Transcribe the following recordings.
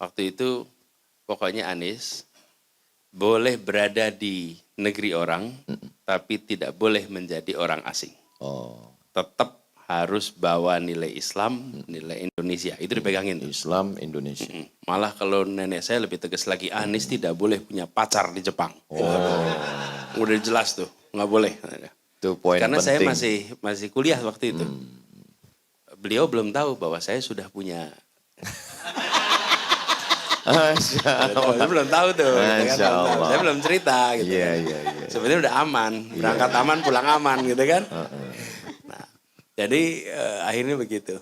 Waktu itu pokoknya Anies boleh berada di negeri orang, tapi tidak boleh menjadi orang asing. Tetap harus bawa nilai Islam, nilai Indonesia. Itu dipegangin. Islam Indonesia. Malah kalau nenek saya lebih tegas lagi, Anies tidak boleh punya pacar di Jepang. Udah jelas tuh, nggak boleh. Itu poin Karena penting. saya masih kuliah waktu itu. Beliau belum tahu bahwa saya sudah punya. Saya belum tahu tuh. Masya Allah. Saya belum cerita gitu. Iya, Kan. iya, iya. Sebenarnya udah aman, berangkat aman, pulang aman gitu kan. Nah, jadi akhirnya begitu.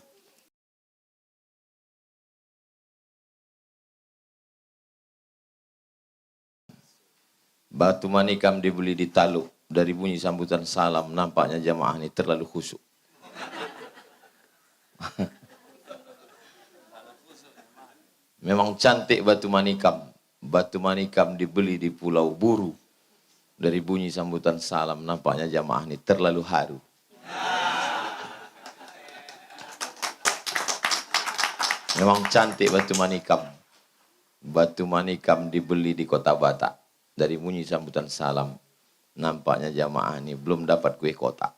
Batu manikam dibeli di Taluk. Dari bunyi sambutan salam, nampaknya jamaah ini terlalu khusyuk. Memang cantik batu manikam. Batu manikam dibeli di Pulau Buru. Dari bunyi sambutan salam, nampaknya jamaah ini terlalu haru. Memang cantik batu manikam. Batu manikam dibeli di Kota Batak. Dari bunyi sambutan salam, nampaknya jamaah ini belum dapat kue kotak.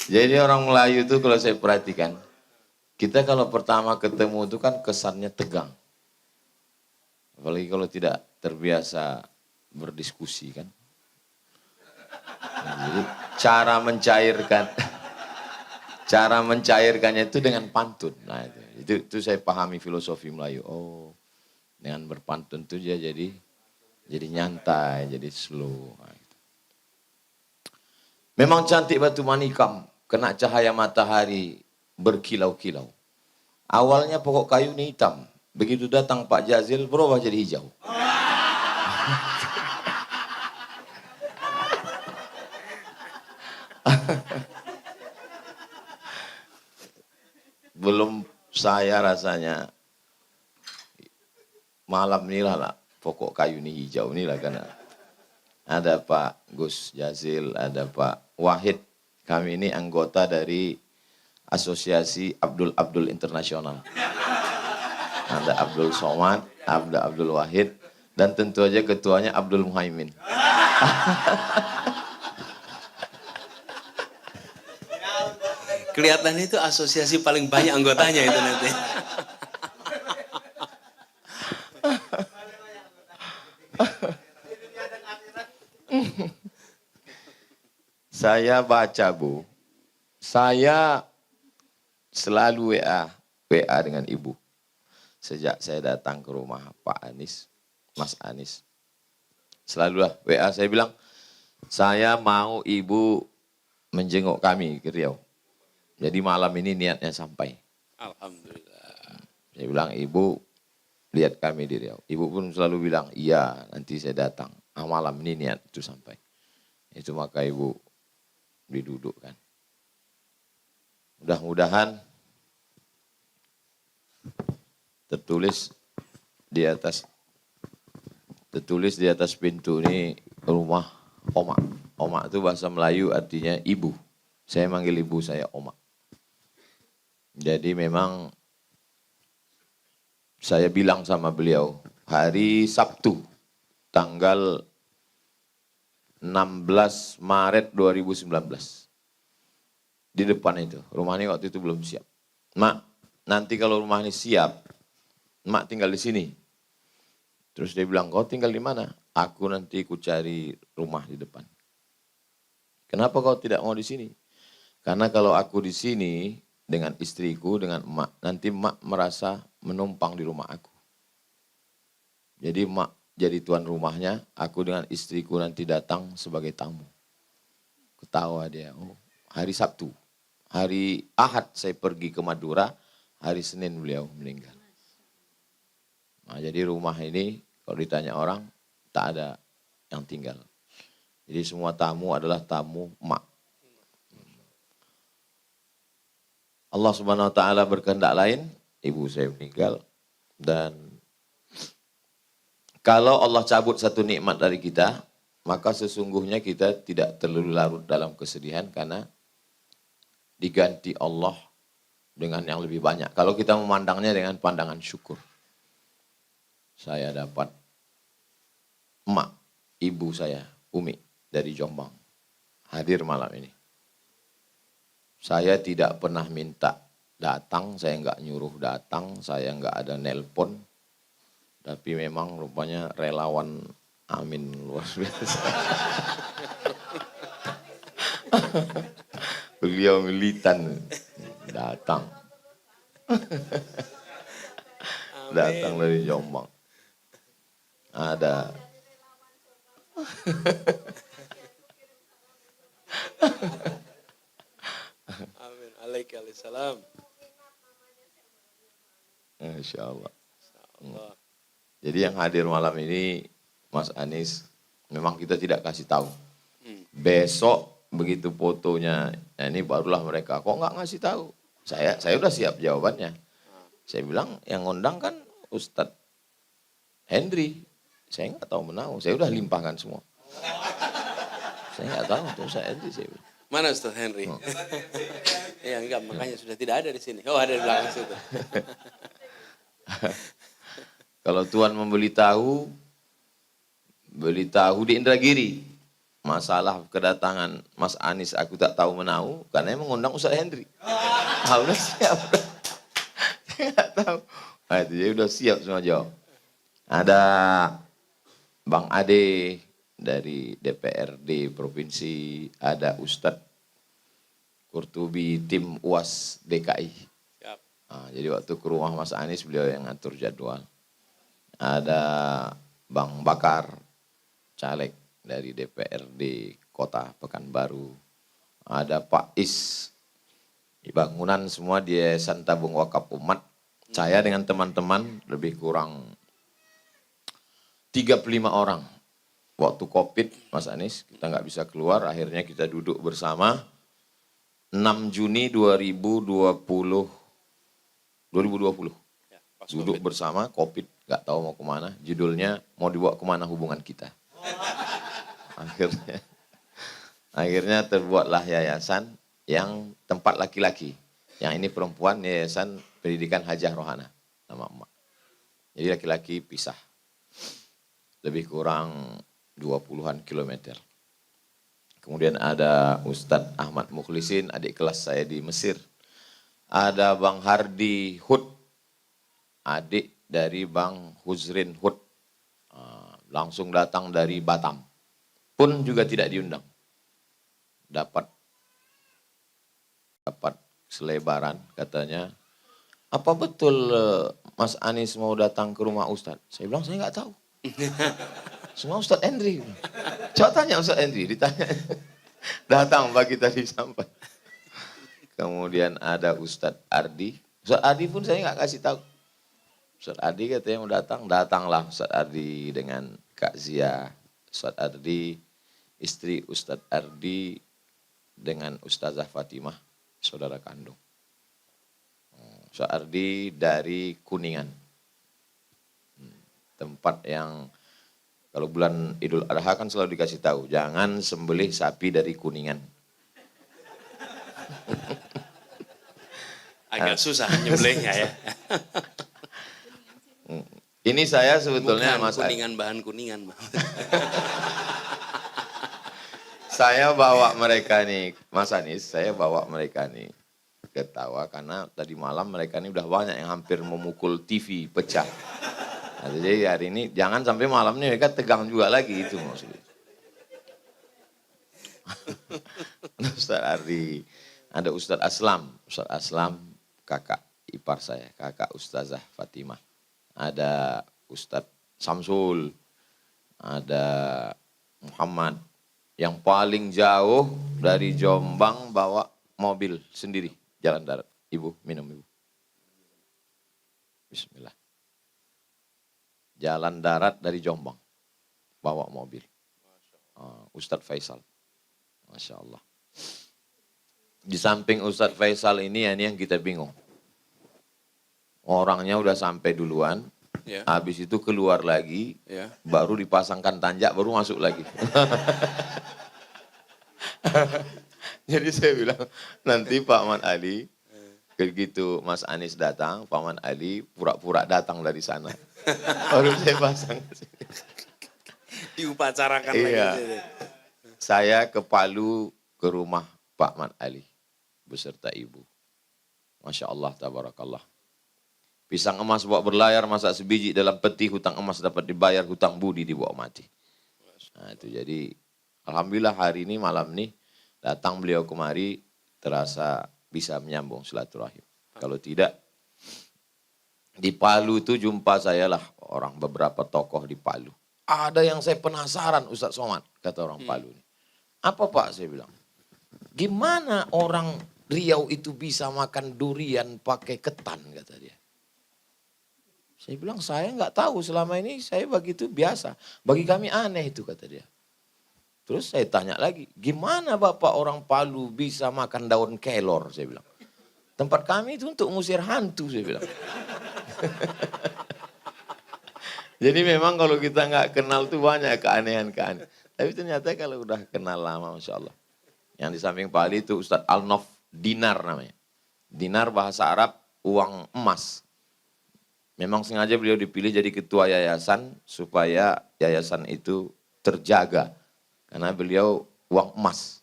Jadi orang Melayu itu kalau saya perhatikan, kita kalau pertama ketemu itu kan kesannya tegang. Apalagi kalau tidak terbiasa berdiskusi kan. Nah, jadi cara mencairkannya itu dengan pantun. Nah itu saya pahami filosofi Melayu. Oh, dengan berpantun itu dia jadi nyantai, jadi slow. Nah, gitu. Memang cantik batu manikam, kena cahaya matahari berkilau-kilau. Awalnya pokok kayu ini hitam, begitu datang Pak Jazil berubah jadi hijau. Belum saya rasanya malam inilah pokok kayu ini hijau inilah karena ada Pak Gus Jazil, ada Pak Wahid. Kami ini anggota dari Asosiasi Abdul Internasional. Ada Abdul Somad, ada Abdul Wahid, dan tentu aja ketuanya Abdul Muhaimin. Kelihatan itu asosiasi paling banyak anggotanya itu nanti. Saya baca, Bu. Saya selalu WA dengan Ibu. Sejak saya datang ke rumah Pak Anies, Mas Anies. Selalu WA saya bilang, saya mau Ibu menjenguk kami ke Riau. Jadi malam ini niatnya sampai. Alhamdulillah. Saya bilang, Ibu lihat kami di Riau. Ibu pun selalu bilang, iya nanti saya datang. Malam ini niat itu sampai. Itu maka Ibu didudukkan. Mudah-mudahan tertulis di atas pintu ini rumah Oma. Oma itu bahasa Melayu artinya ibu. Saya manggil ibu saya Oma. Jadi memang saya bilang sama beliau hari Sabtu tanggal 16 Maret 2019. Di depan itu, rumah ini waktu itu belum siap. Mak, nanti kalau rumah ini siap, Mak tinggal di sini. Terus dia bilang, kau tinggal di mana? Aku nanti ku cari rumah di depan. Kenapa kau tidak mau di sini? Karena kalau aku di sini dengan istriku, dengan emak, nanti emak merasa menumpang di rumah aku. Jadi emak jadi tuan rumahnya, aku dengan istriku nanti datang sebagai tamu. Ketawa dia, oh hari Sabtu. Hari Ahad saya pergi ke Madura, hari Senin beliau meninggal. Nah, jadi rumah ini kalau ditanya orang, tak ada yang tinggal. Jadi semua tamu adalah tamu emak. Allah Subhanahu wa taala berkehendak lain, ibu saya meninggal. Dan kalau Allah cabut satu nikmat dari kita, maka sesungguhnya kita tidak terlalu larut dalam kesedihan karena diganti Allah dengan yang lebih banyak. Kalau kita memandangnya dengan pandangan syukur. Saya dapat emak, ibu saya, Umi, dari Jombang, hadir malam ini. Saya tidak pernah minta datang, saya nggak nyuruh datang, saya nggak ada nelpon. Tapi memang rupanya relawan Amin luar biasa. Beliau militan datang. Datang dari Jombang. Ada. Amin. Waalaikumsalam. Insya Allah. Allah. Jadi yang hadir malam ini, Mas Anies, memang kita tidak kasih tahu. Besok begitu fotonya, nah ini barulah mereka, kok nggak ngasih tahu? Saya udah siap jawabannya. Saya bilang yang ngundang kan Ustadz Henry. Saya nggak tahu menau, saya udah limpahkan semua. Saya nggak tahu tuh Ustadz Henry. Saya bilang. Mana Ustadz Henry? Ya enggak, makanya sudah tidak ada di sini. Oh, ada di belakang situ. Kalau Tuhan memberitahu di Indragiri, masalah kedatangan Mas Anies aku tak tahu menau, karena yang mengundang Ustadz Henry. Ah, udah siap. Saya nggak tahu. Nah, itu jadi udah siap semua jawab. Ada Bang Ade dari DPRD Provinsi, ada Ustadz Kurtubi tim UAS DKI. Siap. Nah, jadi waktu ke rumah Mas Anies beliau yang ngatur jadwal. Ada Bang Bakar, caleg dari DPRD Kota Pekanbaru. Ada Pak Is, bangunan semua di Yayasan Tabung Wakaf Umat. Saya dengan teman-teman lebih kurang 35 orang. Waktu Covid, Mas Anies, kita nggak bisa keluar, akhirnya kita duduk bersama 6 Juni 2020. Ya, pas Duduk COVID. bersama, Covid, nggak tahu mau kemana. Judulnya mau dibawa kemana hubungan kita. Akhirnya terbuatlah yayasan yang tempat laki-laki. Yang ini perempuan, Yayasan Pendidikan Hajah Rohana, nama emak. Jadi laki-laki pisah. Lebih kurang 20-an kilometer. Kemudian ada Ustadz Ahmad Mukhlisin, adik kelas saya di Mesir. Ada Bang Hardi Hud, adik dari Bang Huzrin Hud. Langsung datang dari Batam. Pun juga tidak diundang. Dapat selebaran katanya, apa betul Mas Anies mau datang ke rumah Ustadz? Saya bilang saya nggak tahu. Semua Ustadz Henry. Coba tanya Ustadz Henry, ditanya. Datang pagi tadi sampai. Kemudian ada Ustadz Ardi. Ustadz Ardi pun saya nggak kasih tahu. Ustadz Ardi katanya mau datang, datanglah Ustadz Ardi dengan Kak Zia. Ustadz Ardi, istri Ustadz Ardi dengan Ustazah Fatimah, saudara kandung. Ustadz Ardi dari Kuningan. Tempat yang kalau bulan Idul Adha kan selalu dikasih tahu, jangan sembelih sapi dari Kuningan. Agak susah nyembelihnya ya. Ini saya sebetulnya Bukan Mas kuningan, bahan kuningan. Saya bawa mereka nih, Mas Anies, saya bawa mereka nih ketawa karena tadi malam mereka ini udah banyak yang hampir memukul TV pecah. Nah, jadi hari ini jangan sampai malamnya mereka tegang juga lagi itu maksudnya. Ustadz Ardi, ada Ustadz Aslam kakak ipar saya, kakak Ustazah Fatimah. Ada Ustadz Samsul, ada Muhammad. Yang paling jauh dari Jombang bawa mobil sendiri, jalan darat. Ibu, minum ibu. Bismillah. Jalan darat dari Jombang, bawa mobil. Ustadz Faisal, Masya Allah. Di samping Ustadz Faisal ini yang kita bingung. Orangnya udah sampai duluan, Ya. habis itu keluar lagi, Ya. baru dipasangkan tanjak, baru masuk lagi. Jadi saya bilang, nanti Pak Ahmad Ali Begitu Mas Anies datang, Paman Ali pura-pura datang dari sana. Baru saya pasang. Diupacarakan lagi. Iya. Saya ke Palu ke rumah Pak Man Ali beserta ibu. Masya Allah, tabarakallah. Pisang emas bawa berlayar, masak sebiji dalam peti, hutang emas dapat dibayar, hutang budi dibawa mati. Nah itu jadi, alhamdulillah hari ini, malam ini, datang beliau kemari, terasa bisa menyambung silaturahim. Kalau tidak, di Palu itu jumpa saya lah orang beberapa tokoh di Palu. Ada yang saya penasaran Ustadz Somad, kata orang Palu ini. Apa Pak, saya bilang. Gimana orang Riau itu bisa makan durian pakai ketan, kata dia. Saya bilang, saya nggak tahu, selama ini saya begitu biasa. Bagi kami aneh itu, kata dia. Terus saya tanya lagi, gimana Bapak orang Palu bisa makan daun kelor, saya bilang. Tempat kami itu untuk ngusir hantu, saya bilang. Jadi memang kalau kita nggak kenal tuh banyak keanehan-keanehan. Tapi ternyata kalau udah kenal lama, Masya Allah. Yang di samping Pak Ali itu Ustadz Al-Nof Dinar namanya. Dinar bahasa Arab, uang emas. Memang sengaja beliau dipilih jadi ketua yayasan supaya yayasan itu terjaga. Karena beliau uang emas.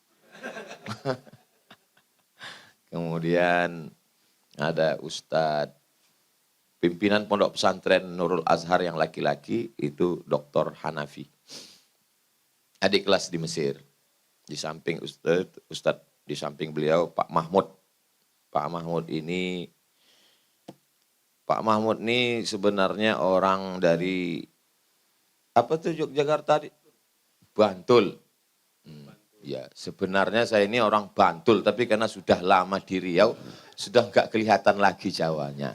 Kemudian ada Ustadz pimpinan pondok pesantren Nurul Azhar yang laki-laki itu Dr. Hanafi. Adik kelas di Mesir. Di samping Ustadz di samping beliau Pak Mahmud. Pak Mahmud ini sebenarnya orang dari apa tuh Yogyakarta? Bantul. Ya, sebenarnya saya ini orang Bantul, tapi karena sudah lama di Riau, sudah nggak kelihatan lagi Jawanya.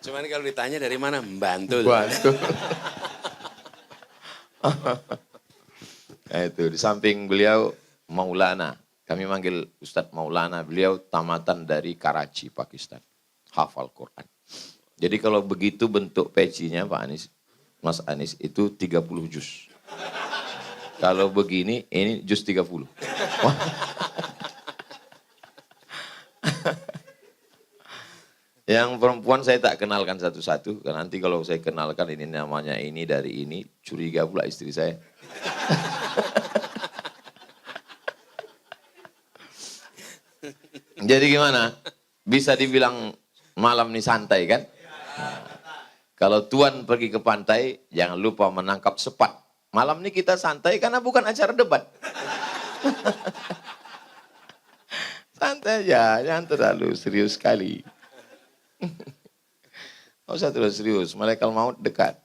Cuman kalau ditanya dari mana, Bantul. Bantul. Nah, itu di samping beliau Maulana. Kami manggil Ustadz Maulana, beliau tamatan dari Karachi, Pakistan. Hafal Quran. Jadi kalau begitu bentuk pecinya Pak Anies, Mas Anies itu 30 juz. Kalau begini, ini juz 30. Yang perempuan saya tak kenalkan satu-satu, karena nanti kalau saya kenalkan ini namanya ini dari ini, curiga pula istri saya. Jadi gimana? Bisa dibilang malam ini santai kan? Nah, kalau Tuan pergi ke pantai, jangan lupa menangkap sepat. Malam ini kita santai karena bukan acara debat. Santai aja, jangan terlalu serius sekali. Nggak usah terlalu serius, malaikat maut dekat.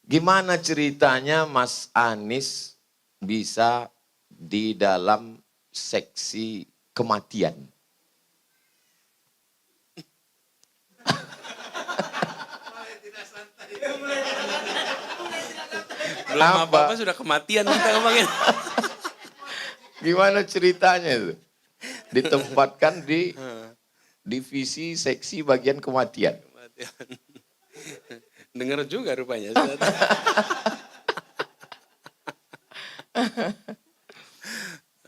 Gimana ceritanya Mas Anies bisa di dalam seksi kematian? Belum apa-apa sudah kematian kita ngomongin. Gimana ceritanya itu? Ditempatkan di divisi seksi bagian kematian. Dengar juga rupanya.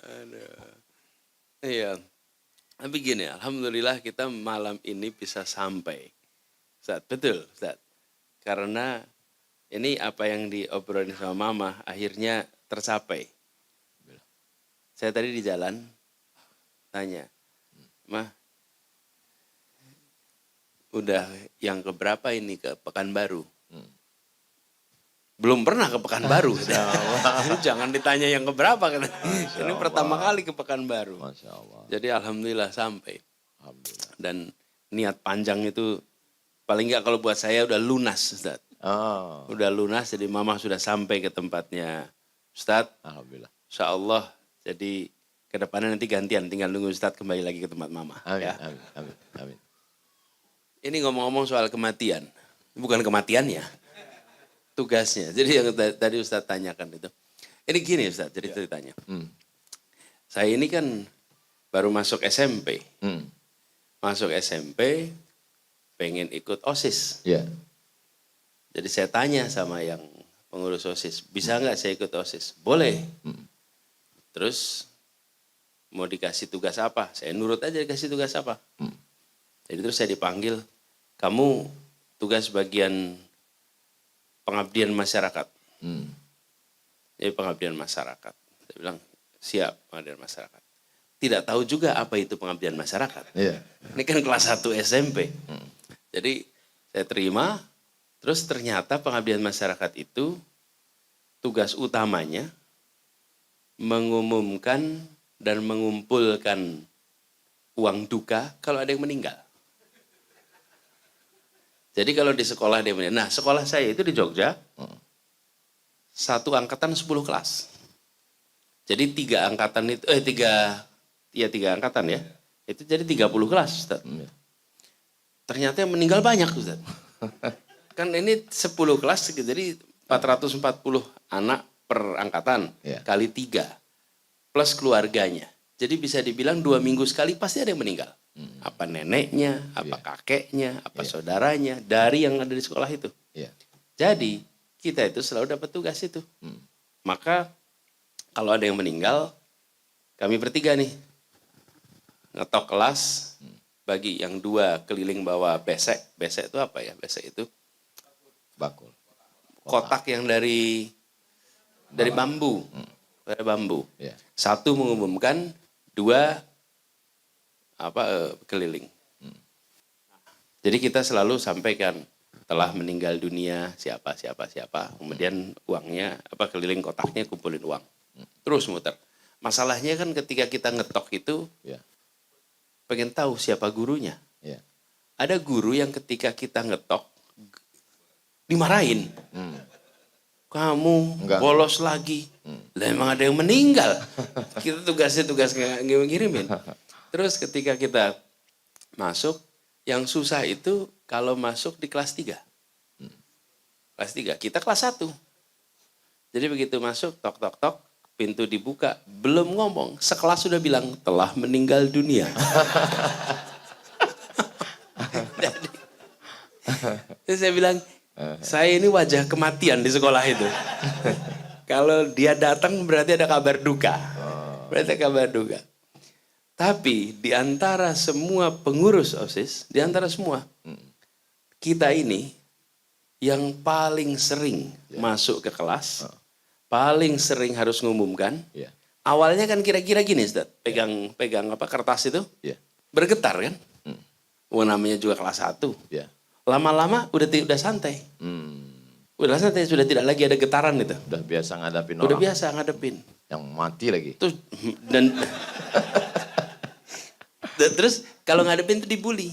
Aduh. Iya. Tapi gini, alhamdulillah kita malam ini bisa sampai. Ustaz, betul, Ustaz. Karena ini apa yang diobrolin sama Mama akhirnya tercapai. Saya tadi di jalan tanya, Mah, udah yang keberapa ini ke Pekanbaru? Belum pernah ke Pekanbaru. Jangan ditanya yang keberapa. Ini pertama kali ke Pekanbaru. Masya Allah. Jadi alhamdulillah sampai. Alhamdulillah. Dan niat panjang itu paling enggak kalau buat saya udah lunas, Ustaz. Oh. Udah lunas, jadi Mama sudah sampai ke tempatnya Ustaz. Alhamdulillah. Insya Allah, jadi ke depannya nanti gantian, tinggal nunggu Ustaz kembali lagi ke tempat Mama. Amin, Ya. amin, amin, amin. Ini ngomong-ngomong soal kematian, bukan kematiannya, tugasnya. Jadi yang tadi Ustaz tanyakan itu. Ini gini Ustaz, jadi ceritanya. Saya ini kan baru masuk SMP. Masuk SMP, pengen ikut OSIS. Ya. Jadi saya tanya sama yang pengurus OSIS, bisa nggak saya ikut OSIS? Boleh. Terus mau dikasih tugas apa, saya nurut aja dikasih tugas apa. Jadi terus saya dipanggil, kamu tugas bagian pengabdian masyarakat. Jadi pengabdian masyarakat. Saya bilang, siap pengabdian masyarakat. Tidak tahu juga apa itu pengabdian masyarakat. Iya. Ini kan kelas 1 SMP. Jadi saya terima, terus ternyata pengabdian masyarakat itu tugas utamanya mengumumkan dan mengumpulkan uang duka kalau ada yang meninggal. Jadi kalau di sekolah dia meninggal. Nah, sekolah saya itu di Jogja, satu angkatan 10 kelas. Jadi 3 angkatan itu, 3 angkatan ya. Itu jadi 30 kelas, Ustaz. Ternyata yang meninggal banyak, Ustaz. Kan ini 10 kelas, jadi 440 anak per angkatan, kali 3. Plus keluarganya. Jadi bisa dibilang 2 minggu sekali pasti ada yang meninggal. Apa neneknya, apa kakeknya, apa saudaranya, dari yang ada di sekolah itu. Jadi kita itu selalu dapat tugas itu. Maka kalau ada yang meninggal, kami bertiga nih, ngetok kelas, bagi yang 2 keliling bawa besek. Besek itu apa ya? Besek itu Bakul. kotak yang dari bambu. Dari bambu. 1 mengumumkan, 2 keliling. Jadi kita selalu sampaikan telah meninggal dunia siapa. Kemudian uangnya keliling kotaknya kumpulin uang. Terus muter. Masalahnya kan ketika kita ngetok itu pengen tahu siapa gurunya. Ada guru yang ketika kita ngetok dimarahin. Kamu bolos lagi. Lah emang ada yang meninggal. Kita tugas ngirimin. Terus ketika kita masuk, yang susah itu kalau masuk di kelas 3. Kelas 3, kita kelas 1. Jadi begitu masuk, tok, pintu dibuka, belum ngomong, sekelas sudah bilang, telah meninggal dunia. Jadi saya bilang, saya ini wajah kematian di sekolah itu. Kalau dia datang berarti ada kabar duka. Berarti kabar duka. Tapi di antara semua pengurus OSIS, di antara semua, kita ini yang paling sering masuk ke kelas, paling sering harus ngumumkan. Awalnya kan kira-kira gini, Ustaz, pegang kertas itu, bergetar kan? Namanya juga kelas 1. Lama-lama udah santai. Udah santai, sudah tidak lagi ada getaran itu. Udah biasa ngadapin orang. Udah biasa ngadepin. Yang mati lagi. Terus kalau ngadepin itu dibully.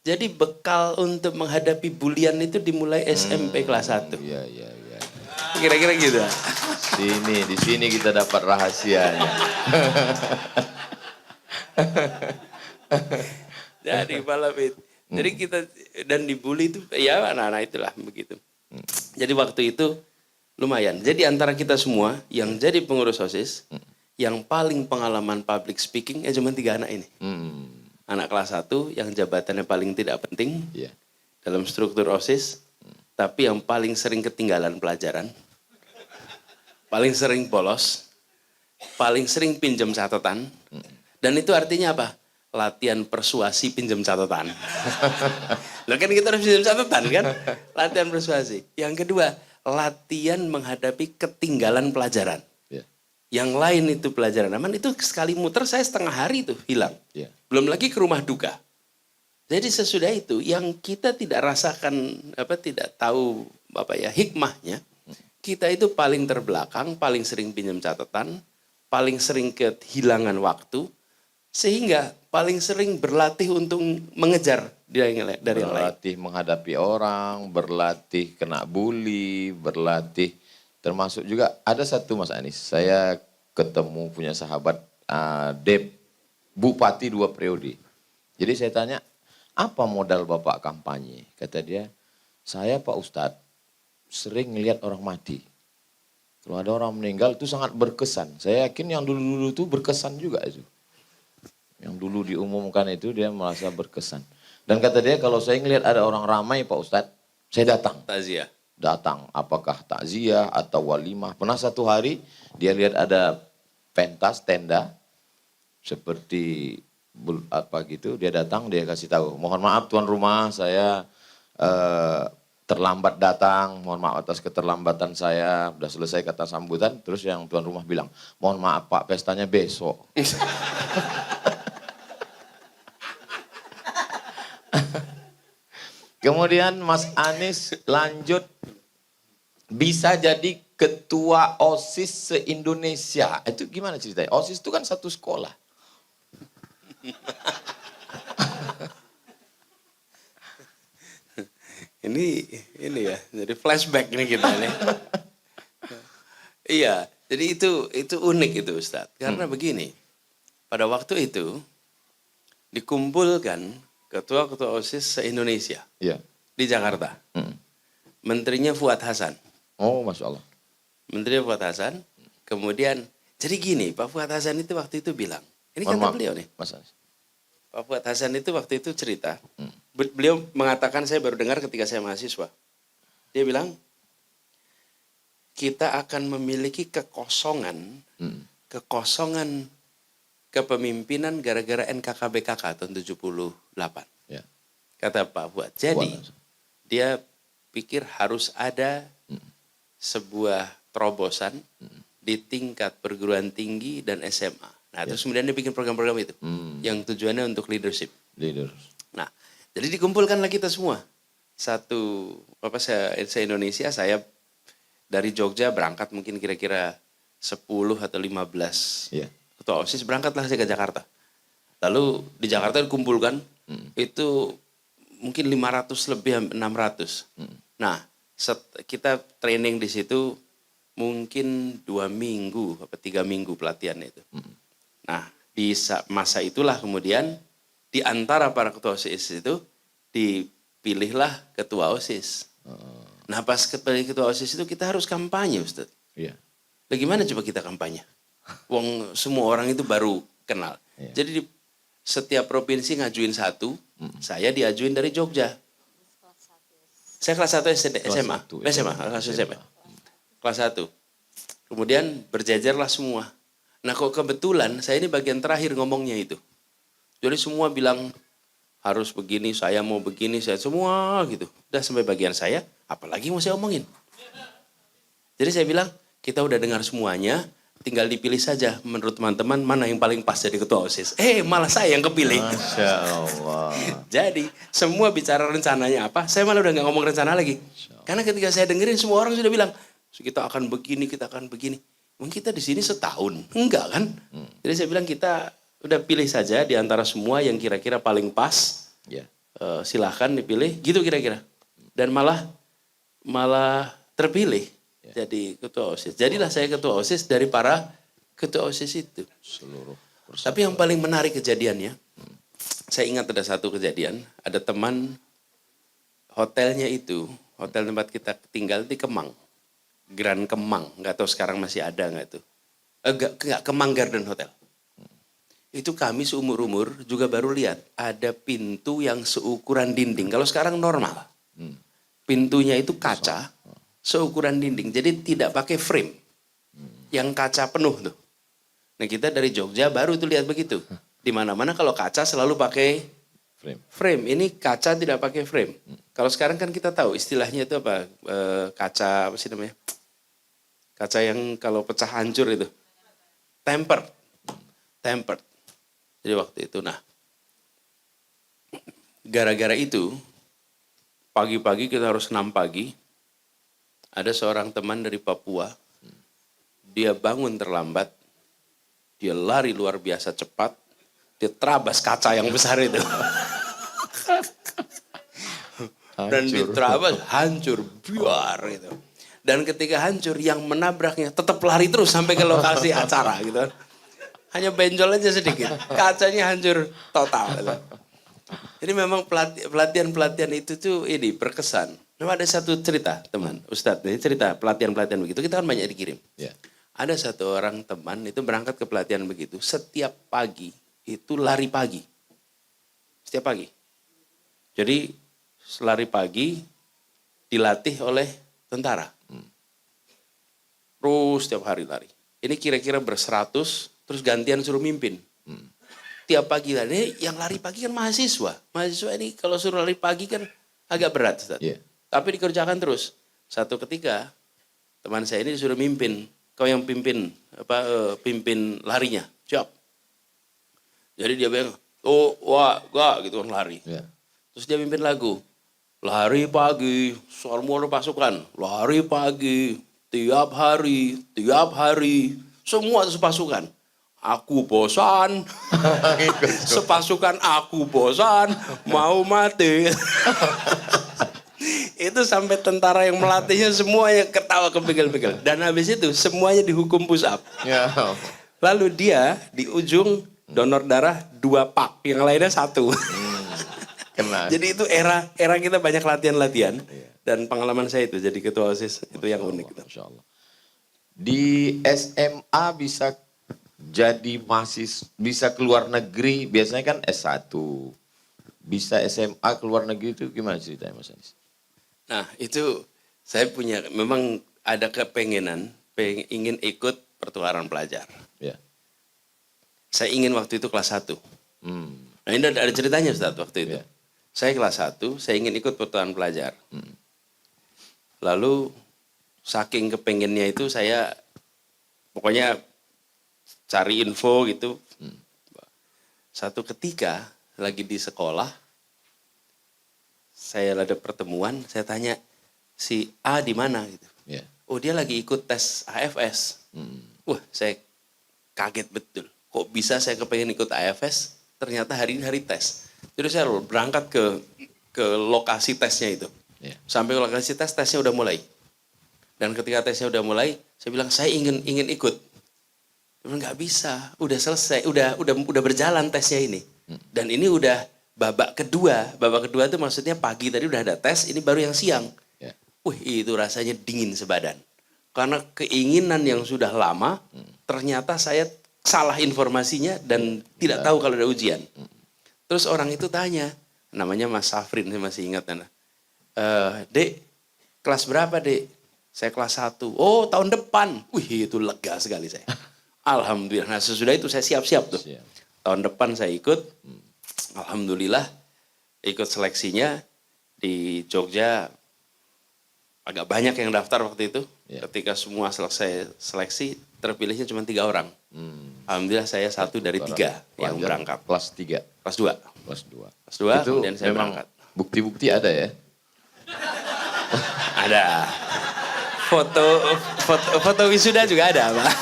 Jadi bekal untuk menghadapi bulian itu dimulai SMP kelas 1. Iya. Kira-kira gitu. Di sini kita dapat rahasianya. Jadi Palapit. Jadi kita dan dibully itu ya anak-anak itulah begitu. Jadi waktu itu lumayan. Jadi antara kita semua yang jadi pengurus OSIS, yang paling pengalaman public speaking cuma 3 anak ini. Anak kelas 1 yang jabatannya paling tidak penting dalam struktur OSIS, tapi yang paling sering ketinggalan pelajaran, paling sering bolos, paling sering pinjam catatan, dan itu artinya apa? Latihan persuasi pinjam catatan. Loh kan kita harus pinjam catatan kan? Latihan persuasi. Yang kedua, latihan menghadapi ketinggalan pelajaran. Yang lain itu pelajaran aman, itu sekali muter saya setengah hari itu hilang. Belum lagi ke rumah duka. Jadi sesudah itu yang kita tidak rasakan, tidak tahu hikmahnya, kita itu paling terbelakang, paling sering pinjam catatan, paling sering kehilangan waktu, sehingga paling sering berlatih untuk mengejar dari yang lain. Berlatih menghadapi orang, berlatih kena bully, berlatih. Termasuk juga ada satu Mas Anies, saya ketemu punya sahabat Bupati 2 periode. Jadi saya tanya, apa modal Bapak kampanye? Kata dia, saya Pak Ustadz sering ngelihat orang mati. Kalau ada orang meninggal itu sangat berkesan. Saya yakin yang dulu-dulu itu berkesan juga itu. Yang dulu diumumkan itu dia merasa berkesan. Dan kata dia kalau saya ngelihat ada orang ramai Pak Ustadz, saya datang. Takziah. Datang, apakah takziah atau walimah. Pernah satu hari dia lihat ada pentas, tenda, seperti apa gitu, dia datang, dia kasih tahu, mohon maaf tuan rumah, saya terlambat datang, mohon maaf atas keterlambatan saya, udah selesai kata sambutan, terus yang tuan rumah bilang, mohon maaf Pak, pestanya besok. Kemudian Mas Anies lanjut, bisa jadi ketua OSIS se-Indonesia. Itu gimana ceritanya? OSIS itu kan satu sekolah. Ini ya, jadi flashback ini kita nih. Iya, jadi itu unik itu Ustadz. Karena begini, pada waktu itu dikumpulkan ketua-ketua OSIS se-Indonesia Iya. di Jakarta. Menterinya Fuad Hasan. Oh, Masya Allah. Menterinya Fuad Hasan. Kemudian, jadi gini, Pak Fuad Hasan itu waktu itu bilang, ini Mohon kata maaf, beliau nih. Mas Anies. Pak Fuad Hasan itu waktu itu cerita, beliau mengatakan, saya baru dengar ketika saya mahasiswa. Dia bilang, kita akan memiliki kekosongan kepemimpinan gara-gara NKKBKK tahun 78. Ya. Kata Pak Fuad. Jadi, dia pikir harus ada sebuah terobosan di tingkat perguruan tinggi dan SMA. Nah, terus kemudian dia bikin program-program itu yang tujuannya untuk leadership. Leaders. Nah, jadi dikumpulkanlah kita semua. Se-Indonesia, saya dari Jogja berangkat mungkin kira-kira 10 atau 15 Iya. ketua OSIS, berangkatlah saya ke Jakarta. Lalu di Jakarta dikumpulkan, itu mungkin 500 lebih 600. Nah, kita training di situ mungkin 2 minggu, 3 minggu pelatihan itu. Nah, di masa itulah kemudian di antara para ketua OSIS itu dipilihlah ketua OSIS. Nah, pas kepilih ketua OSIS itu kita harus kampanye, Ustaz. Iya. Bagaimana coba kita kampanye? Wong semua orang itu baru kenal. Iya. Jadi di setiap provinsi ngajuin satu, saya diajuin dari Jogja. Saya kelas 1 SMA. Kelas 1. Kemudian berjajarlah semua. Nah, kok kebetulan saya ini bagian terakhir ngomongnya itu. Jadi semua bilang harus begini, saya mau begini, saya semua gitu. Udah sampai bagian saya, apalagi mau saya omongin. Jadi saya bilang, kita udah dengar semuanya, tinggal dipilih saja menurut teman-teman mana yang paling pas jadi ketua OSIS. Malah saya yang kepilih. Masya Allah. Jadi semua bicara rencananya apa, saya malah udah gak ngomong rencana lagi. Karena ketika saya dengerin semua orang sudah bilang, kita akan begini, kita akan begini. Mungkin kita di sini setahun, enggak kan? Jadi saya bilang kita udah pilih saja di antara semua yang kira-kira paling pas. Ya. Silahkan dipilih, gitu kira-kira. Dan malah terpilih jadi ketua OSIS. Jadilah saya ketua OSIS dari para ketua OSIS itu. Seluruh. Tapi yang paling menarik kejadiannya, saya ingat ada satu kejadian, ada teman hotelnya itu, hotel tempat kita tinggal di Kemang. Grand Kemang, nggak tahu sekarang masih ada nggak itu. Enggak, Kemang Garden Hotel. Itu kami seumur-umur juga baru lihat, ada pintu yang seukuran dinding. Kalau sekarang normal. Pintunya itu kaca, seukuran dinding. Jadi tidak pakai frame. Yang kaca penuh tuh. Nah, kita dari Jogja baru tuh lihat begitu. Di mana-mana kalau kaca selalu pakai frame. Ini kaca tidak pakai frame. Kalau sekarang kan kita tahu istilahnya itu apa? Kaca apa sih namanya? Kaca yang kalau pecah hancur itu. Tempered. Jadi waktu itu, nah. Gara-gara itu, pagi-pagi kita harus 6 pagi. Ada seorang teman dari Papua. Dia bangun terlambat. Dia lari luar biasa cepat. Dia terabas kaca yang besar itu. Dan diterabas hancur. Biar gitu. Dan ketika hancur yang menabraknya tetap lari terus sampai ke lokasi acara gitu. Hanya benjol aja sedikit. Kacanya hancur total. Gitu. Jadi memang pelatihan-pelatihan itu tuh ini berkesan. Memang ada satu cerita teman. Ustadz ini cerita pelatihan-pelatihan begitu. Kita kan banyak dikirim. Ya. Ada satu orang teman itu berangkat ke pelatihan begitu. Setiap pagi itu lari pagi. Setiap pagi. Jadi lari pagi dilatih oleh tentara. Terus setiap hari lari. Ini kira-kira berseratus, terus gantian suruh mimpin. tiap pagi. Ini yang lari pagi kan mahasiswa. Mahasiswa ini kalau suruh lari pagi kan agak berat, Ustaz. Iya. Tapi dikerjakan terus. Satu ketika teman saya ini disuruh mimpin. Kau yang pimpin pimpin larinya. Siap. Jadi dia bilang, oh, wah, gak gitu kan lari. Iya. Terus dia mimpin lagu. Lari pagi, semua pasukan. Lari pagi, tiap hari, semua sepasukan. Aku bosan, sepasukan aku bosan, mau mati. Itu sampai tentara yang melatihnya semuanya ketawa kepegel-pegel. Dan habis itu semuanya dihukum push up. Ya. Lalu dia di ujung donor darah 2 pak, yang lainnya 1. Kena. Jadi itu era kita banyak latihan-latihan. Dan pengalaman saya itu jadi ketua OSIS itu yang unik. Masya Allah. Di SMA bisa jadi bisa keluar negeri, biasanya kan S1. Bisa SMA keluar negeri itu gimana ceritanya Mas Anis? Nah itu saya memang ada kepengenan, ingin ikut pertukaran pelajar. Ya. Saya ingin waktu itu kelas 1. Nah ini ada ceritanya Ustaz waktu itu. Ya. Saya kelas 1, saya ingin ikut pertukaran pelajar. Lalu saking kepengennya itu saya pokoknya cari info gitu. Satu ketika lagi di sekolah, saya ada pertemuan, saya tanya si A di mana gitu. Ya. Oh dia lagi ikut tes AFS. Wah saya kaget betul. Kok bisa saya kepengen ikut AFS? Ternyata hari ini hari tes. Jadi saya berangkat ke lokasi tesnya itu. Ya. Sampai ke lokasi tesnya udah mulai. Dan ketika tesnya udah mulai, saya bilang saya ingin ikut. Dia bilang nggak bisa, udah selesai, udah berjalan tesnya ini. Dan ini udah babak kedua. Babak kedua itu maksudnya pagi tadi udah ada tes, ini baru yang siang. Ya. Wih itu rasanya dingin sebadan. Karena keinginan yang sudah lama, ternyata saya salah informasinya dan tidak tahu kalau ada ujian. Terus orang itu tanya, namanya Mas Safrin, saya masih ingat. Dek, kelas berapa dek? Saya kelas 1. Oh tahun depan. Wih itu lega sekali saya. Alhamdulillah. Nah sesudah itu saya siap-siap tuh. Siap. Tahun depan saya ikut. Alhamdulillah ikut seleksinya di Jogja. Agak banyak yang daftar waktu itu. Ya. Ketika semua selesai seleksi, terpilihnya cuma 3 orang. Alhamdulillah saya 1 dari 3 yang berangkat. Kelas 3. Kelas 2. Kelas 2. Kelas 2 Itu kemudian saya memang berangkat. bukti-bukti ada ya? Ada. Foto wisuda juga ada, Pak.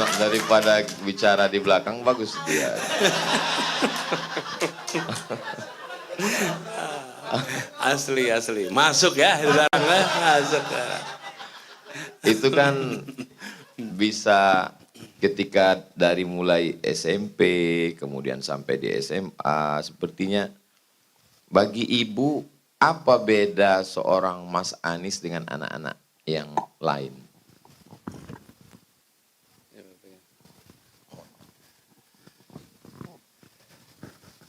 Nah, daripada bicara di belakang bagus dia. Asli. Masuk ya, masuk. Itu kan bisa ketika dari mulai SMP, kemudian sampai di SMA, sepertinya bagi ibu, apa beda seorang Mas Anis dengan anak-anak yang lain?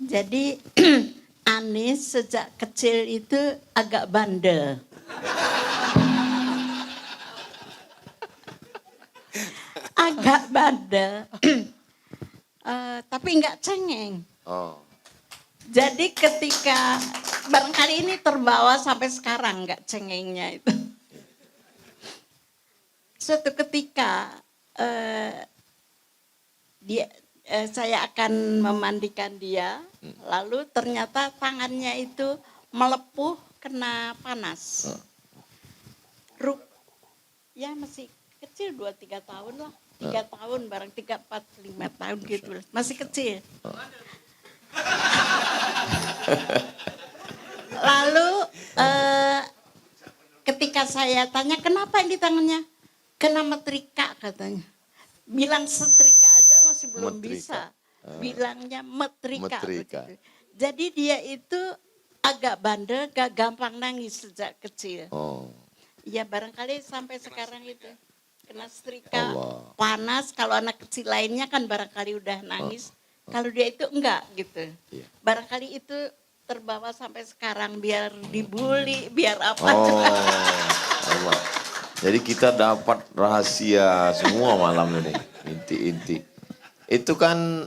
Jadi Anis sejak kecil itu agak bandel. Agak bandel. Tapi enggak cengeng. Oh, Jadi ketika barangkali ini terbawa sampai sekarang enggak cengengnya itu. Suatu ketika saya akan memandikan dia, lalu ternyata tangannya itu melepuh kena panas. Ya masih kecil 2-3 tahun lah, 3 tahun barang 3, 4, 5 tahun gitu lah, masih kecil. Lalu ketika saya tanya kenapa ini tangannya, kena metrika katanya. Bilang setrika aja masih belum Metrika. bisa. Bilangnya metrika. Metrika. Begitu. Jadi dia itu agak bandel, gak gampang nangis sejak kecil. oh, Ya barangkali sampai sekarang itu. Kena setrika, Allah. panas. Kalau anak kecil lainnya kan barangkali udah nangis. Kalau dia itu enggak gitu. Iya. Barangkali itu terbawa sampai sekarang biar dibully, biar apa. oh, Allah. Jadi kita dapat rahasia semua malam ini, inti-inti. Itu kan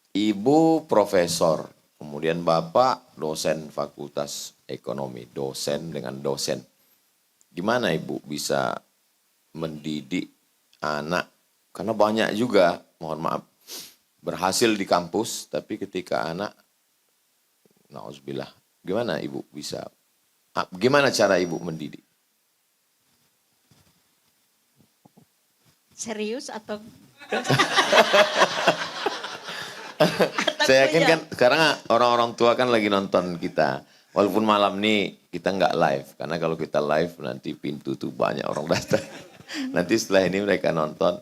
Ibu profesor, kemudian bapak dosen fakultas ekonomi, dosen dengan dosen. Gimana ibu bisa mendidik anak? Karena banyak juga, mohon maaf, berhasil di kampus, tapi ketika anak, na'udzubillah, gimana ibu bisa, gimana cara ibu mendidik? Serius atau Saya yakin kan sekarang orang-orang tua kan lagi nonton kita. Walaupun malam nih kita nggak live. Karena kalau kita live nanti pintu tuh banyak orang datang. Nanti setelah ini mereka nonton.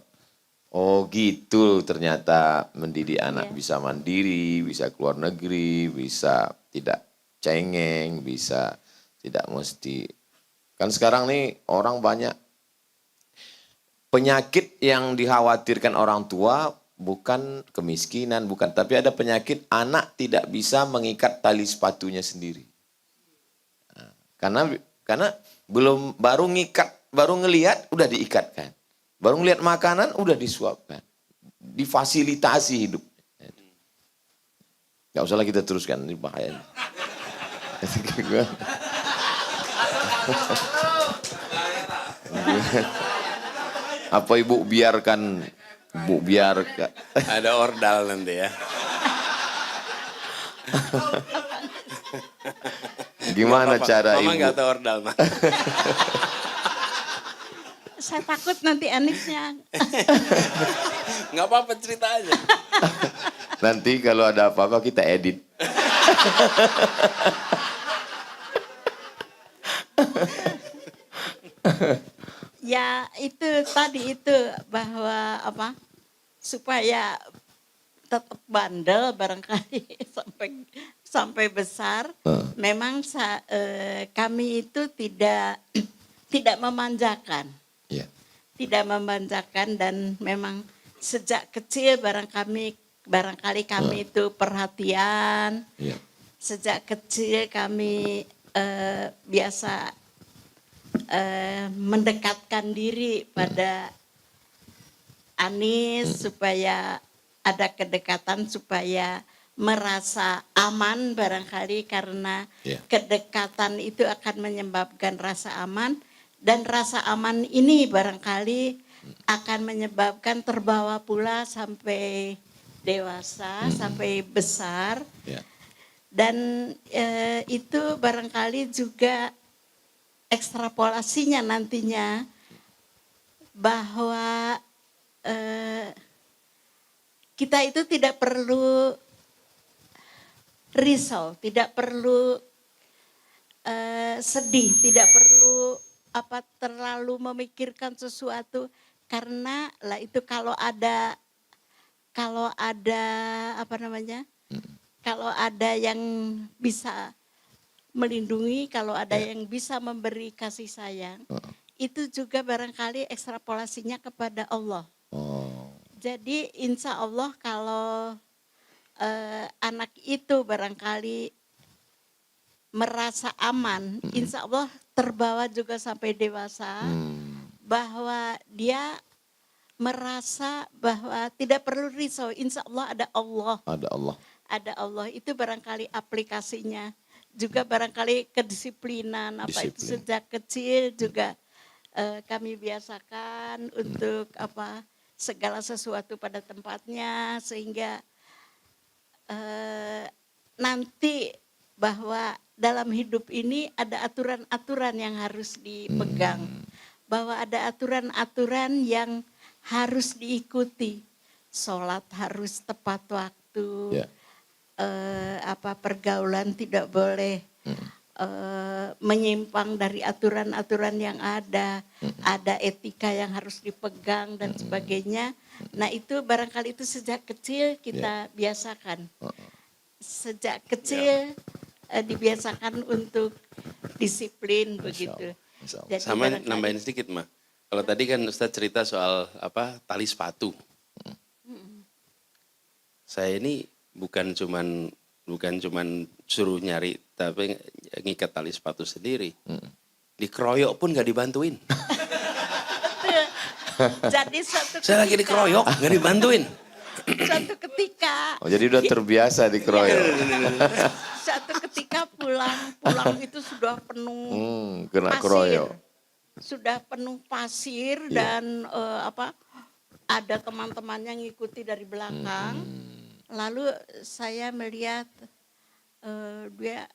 Oh gitu ternyata mendidik anak bisa mandiri, bisa keluar negeri, bisa tidak cengeng, bisa tidak mesti. Kan sekarang nih orang banyak penyakit yang dikhawatirkan orang tua bukan kemiskinan, bukan. Tapi ada penyakit anak tidak bisa mengikat tali sepatunya sendiri. Nah, karena belum baru ngelihat udah diikatkan. Baru ngelihat makanan udah disuapkan. Difasilitasi hidup. Gak usah lah kita teruskan, ini bahaya. Apa ibu biarkan? Ibu biarkan. Ada ordal nanti ya. Gimana cara Mama ibu? nggak tahu ordal, Mak. saya takut nanti Anisnya. Nggak apa-apa, cerita aja. Nanti kalau ada apa-apa kita edit. Ya itu tadi itu bahwa apa supaya tetap bandel barangkali sampai besar. Memang kami itu tidak memanjakan. Iya. Tidak memanjakan dan memang sejak kecil barangkali kami itu perhatian. Iya. Sejak kecil kami biasa mendekatkan diri pada Anis supaya ada kedekatan, supaya merasa aman barangkali karena kedekatan itu akan menyebabkan rasa aman dan rasa aman ini barangkali akan menyebabkan terbawa pula sampai dewasa, sampai besar. Dan itu barangkali juga ekstrapolasinya nantinya bahwa kita itu tidak perlu risau, tidak perlu sedih, tidak perlu terlalu memikirkan sesuatu karena lah itu kalau ada kalau ada yang bisa melindungi, kalau ada yang bisa memberi kasih sayang, itu juga barangkali ekstrapolasinya kepada Allah. Jadi insya Allah kalau anak itu barangkali merasa aman, insya Allah terbawa juga sampai dewasa, bahwa dia merasa bahwa tidak perlu risau, insya Allah ada Allah. Ada Allah. Ada Allah, itu barangkali aplikasinya. Juga barangkali kedisiplinan, itu sejak kecil juga kami biasakan untuk segala sesuatu pada tempatnya, sehingga nanti bahwa dalam hidup ini ada aturan-aturan yang harus dipegang, bahwa ada aturan-aturan yang harus diikuti. Sholat harus tepat waktu, pergaulan tidak boleh menyimpang dari aturan-aturan yang ada etika yang harus dipegang dan sebagainya. Nah itu barangkali itu sejak kecil kita biasakan. Sejak kecil dibiasakan untuk disiplin begitu. Jadi sama nambahin sedikit mah. Kalau tadi kan Ustadz cerita soal tali sepatu. Saya ini bukan cuman suruh nyari, tapi ngikat tali sepatu sendiri. Dikeroyok pun gak dibantuin. Jadi Saya lagi dikeroyok, gak dibantuin. Suatu ketika, Oh, jadi udah terbiasa dikeroyok. suatu ketika pulang itu sudah penuh Kena pasir. keroyok. Sudah penuh pasir Iya. dan ada teman-teman yang ngikuti dari belakang. Lalu saya melihat dia,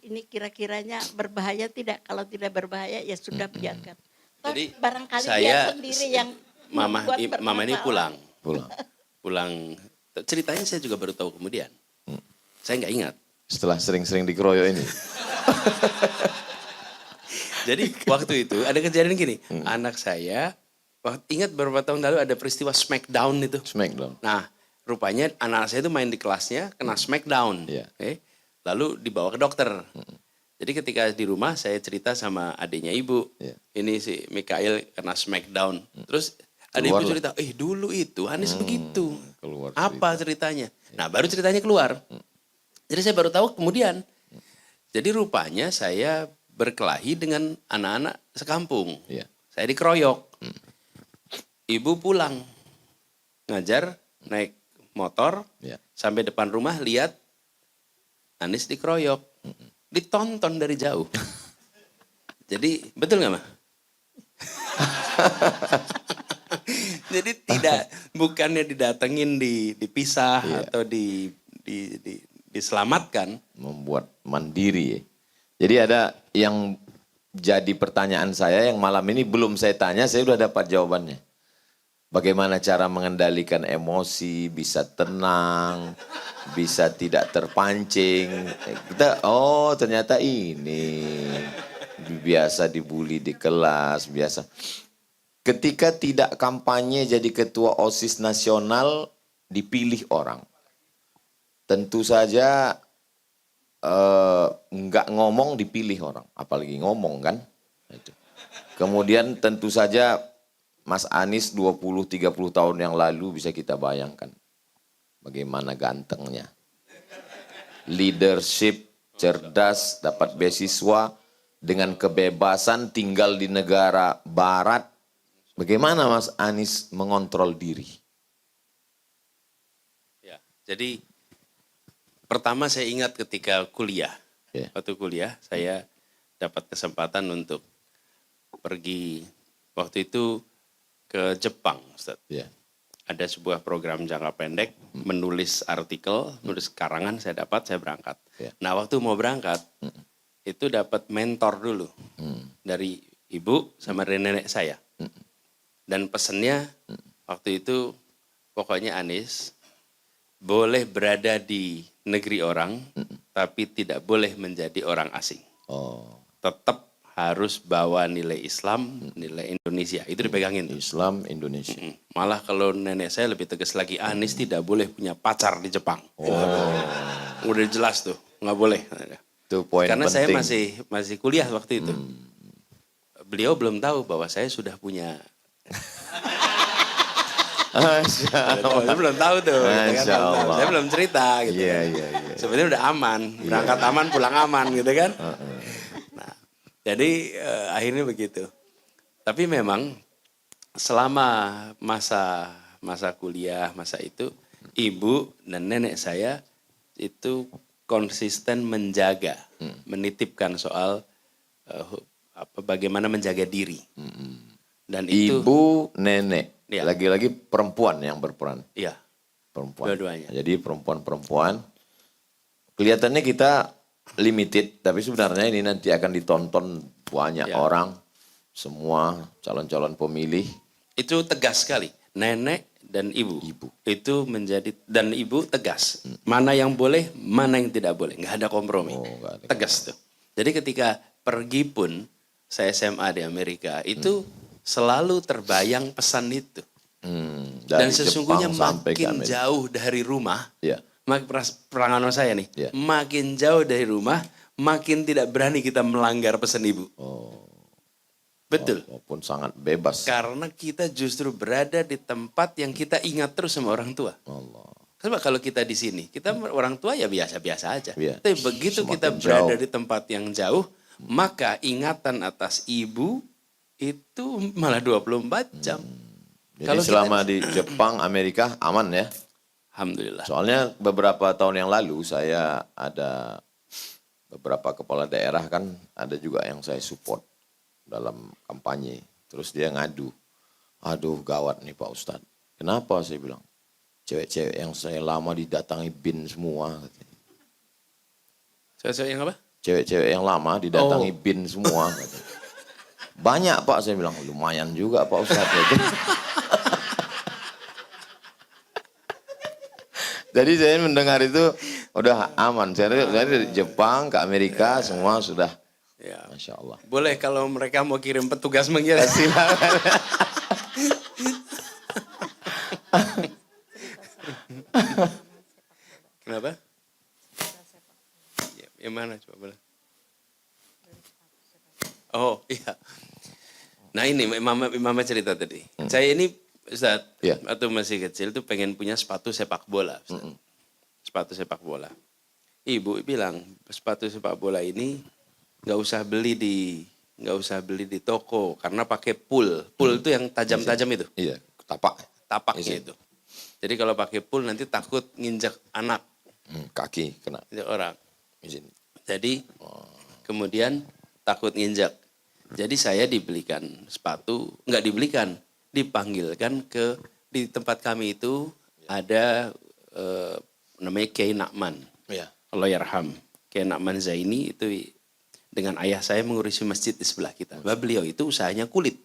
ini kira-kiranya berbahaya tidak? Kalau tidak berbahaya ya sudah biarkan. Toh Jadi barangkali dia saya sendiri yang Mama membuat Mama ini bermasalah. pulang. Ceritanya saya juga baru tahu kemudian. Saya nggak ingat. Setelah sering-sering dikeroyok ini. Jadi waktu itu ada kejadian gini, anak saya, ingat beberapa tahun lalu ada peristiwa smackdown itu. Smackdown. Nah, rupanya anak saya itu main di kelasnya kena smackdown. Iya. Lalu dibawa ke dokter. Jadi ketika di rumah saya cerita sama adiknya ibu, Iya. ini si Mikael kena smackdown. Terus adik ibu Keluar lah. cerita, dulu itu Anis begitu. Keluar Apa ceritanya? Nah baru ceritanya keluar. Jadi saya baru tahu kemudian. Jadi rupanya saya berkelahi dengan anak-anak sekampung. Iya. Saya dikeroyok. Ibu pulang ngajar naik motor Iya. sampai depan rumah lihat Anis dikeroyok. Ditonton dari jauh. Jadi betul nggak, Ma? Jadi bukannya didatengin dipisah Iya. atau diselamatkan. Membuat mandiri ya. Jadi ada yang jadi pertanyaan saya yang malam ini belum saya tanya, saya sudah dapat jawabannya. Bagaimana cara mengendalikan emosi, bisa tenang, bisa tidak terpancing. Kita, ternyata ini biasa dibully di kelas, biasa. Ketika tidak kampanye jadi ketua OSIS nasional, dipilih orang. Tentu saja nggak ngomong dipilih orang, apalagi ngomong kan. Itu. Kemudian tentu saja Mas Anies 20-30 tahun yang lalu bisa kita bayangkan bagaimana gantengnya. Leadership, cerdas, dapat beasiswa, dengan kebebasan tinggal di negara barat. Bagaimana Mas Anies mengontrol diri? Ya, jadi pertama saya ingat ketika kuliah. Ya. Waktu kuliah saya dapat kesempatan untuk pergi waktu itu ke Jepang, Ustaz. Ya. Ada sebuah program jangka pendek, menulis artikel, menulis karangan saya berangkat. Ya. Nah waktu mau berangkat, itu dapat mentor dulu dari ibu sama dari nenek saya. Dan pesennya waktu itu pokoknya Anis, boleh berada di negeri orang, tapi tidak boleh menjadi orang asing. Tetap harus bawa nilai Islam, nilai Indonesia. Itu dipegangin. Islam Indonesia. Malah kalau nenek saya lebih tegas lagi, Anis tidak boleh punya pacar di Jepang. Udah jelas tuh, nggak boleh. Itu poin Karena penting. saya masih kuliah waktu itu. Beliau belum tahu bahwa saya sudah punya. Saya belum tahu tuh. Masya Allah. Saya belum cerita gitu. Iya. Sebenarnya udah aman, berangkat aman, pulang aman gitu kan. Nah, jadi akhirnya begitu. Tapi memang selama masa kuliah, masa itu, ibu dan nenek saya itu konsisten menjaga, menitipkan soal bagaimana menjaga diri. Dan itu Ibu, nenek, Iya. lagi-lagi perempuan yang berperan. iya, Perempuan. dua-duanya. Jadi perempuan-perempuan, kelihatannya kita limited, tapi sebenarnya ini nanti akan ditonton banyak Ya. orang, semua calon-calon pemilih. Itu tegas sekali. Nenek dan ibu. Itu menjadi, dan ibu tegas. Mana yang boleh, mana yang tidak boleh. Nggak ada kompromi. Nggak ada Tegas tuh. Jadi ketika pergi pun, saya SMA di Amerika, itu selalu terbayang pesan itu. Dari Dan sesungguhnya Jepang sampai ke makin Amerika. jauh dari rumah, Ya. peranganan saya nih, Ya. makin jauh dari rumah, makin tidak berani kita melanggar pesan ibu. Betul. Walaupun sangat bebas. Karena kita justru berada di tempat yang kita ingat terus sama orang tua. Allah. Coba kalau kita di sini, kita orang tua ya biasa-biasa aja. Iya. Tapi begitu Semakin kita berada jauh. di tempat yang jauh, maka ingatan atas ibu itu malah 24 jam. Jadi Kalau kita- selama di Jepang, Amerika aman ya. Alhamdulillah. Soalnya beberapa tahun yang lalu saya ada beberapa kepala daerah kan ada juga yang saya support dalam kampanye. Terus dia ngadu, aduh gawat nih Pak Ustadz. Kenapa saya bilang, cewek-cewek yang saya lama didatangi bin semua. Cewek-cewek yang apa? Cewek-cewek yang lama didatangi bin semua. Katanya. Banyak Pak, saya bilang, lumayan juga Pak Ustadz. Jadi saya mendengar itu udah aman. Saya dari Jepang ke Amerika semua sudah, Ya. Masya Allah. Boleh kalau mereka mau kirim petugas mengira. Silakan. Kenapa? Ya, yang mana coba boleh? Oh iya. Nah ini mama cerita tadi. Saya ini Ustaz, Iya. waktu masih kecil tuh pengen punya sepatu sepak bola. Ustaz. Sepatu sepak bola. Ibu bilang sepatu sepak bola ini nggak usah beli di toko karena pakai pool. Pool itu yang tajam-tajam itu, Iya, tapak. tapaknya itu. Jadi kalau pakai pool nanti takut nginjak anak, Kaki kena nginjak orang. izin. Jadi kemudian takut nginjak. Jadi saya dibelikan sepatu, nggak dibelikan, dipanggilkan di tempat kami itu ada namanya Kiai Nakman, Iya. Allahyarham. Kiai Nakman Zaini itu dengan ayah saya mengurusi masjid di sebelah kita. Beliau itu usahanya kulit.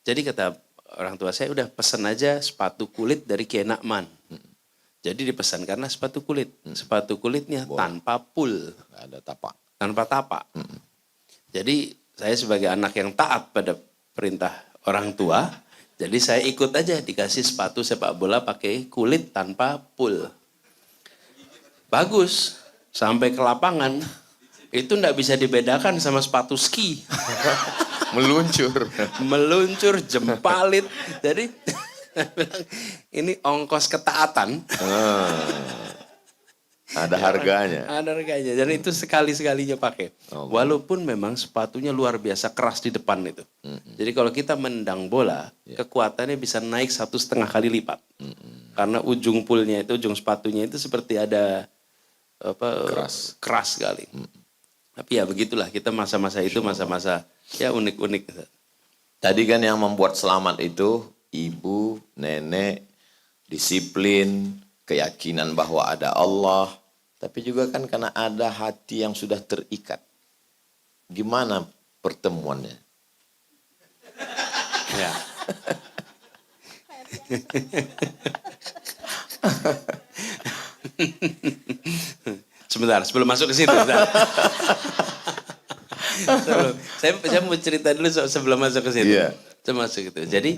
Jadi kata orang tua saya udah pesan aja sepatu kulit dari Kiai Nakman. Jadi dipesan karena sepatu kulit. Sepatu kulitnya tanpa pul, Nggak ada tapak. tanpa tapak. Jadi saya sebagai anak yang taat pada perintah orang tua, jadi saya ikut aja dikasih sepatu sepak bola pakai kulit tanpa pul. Bagus, sampai ke lapangan itu nggak bisa dibedakan sama sepatu ski. Meluncur. Meluncur, jempalit. Jadi ini ongkos ketaatan. Ada harganya. Ada harganya. Dan itu sekali-sekalinya pakai. Walaupun memang sepatunya luar biasa keras di depan itu. Jadi kalau kita mendang bola, kekuatannya bisa naik 1,5 kali lipat. Karena ujung pulnya itu, ujung sepatunya itu seperti ada keras sekali. Tapi ya begitulah, kita masa-masa itu masa-masa ya unik-unik. Tadi kan yang membuat selamat itu ibu, nenek, disiplin, keyakinan bahwa ada Allah. Tapi juga kan karena ada hati yang sudah terikat. Gimana pertemuannya? Ya. Sebentar, sebelum masuk ke situ. Saya mau cerita dulu sebelum masuk ke situ. Iya. Sebelum masuk ke situ. Jadi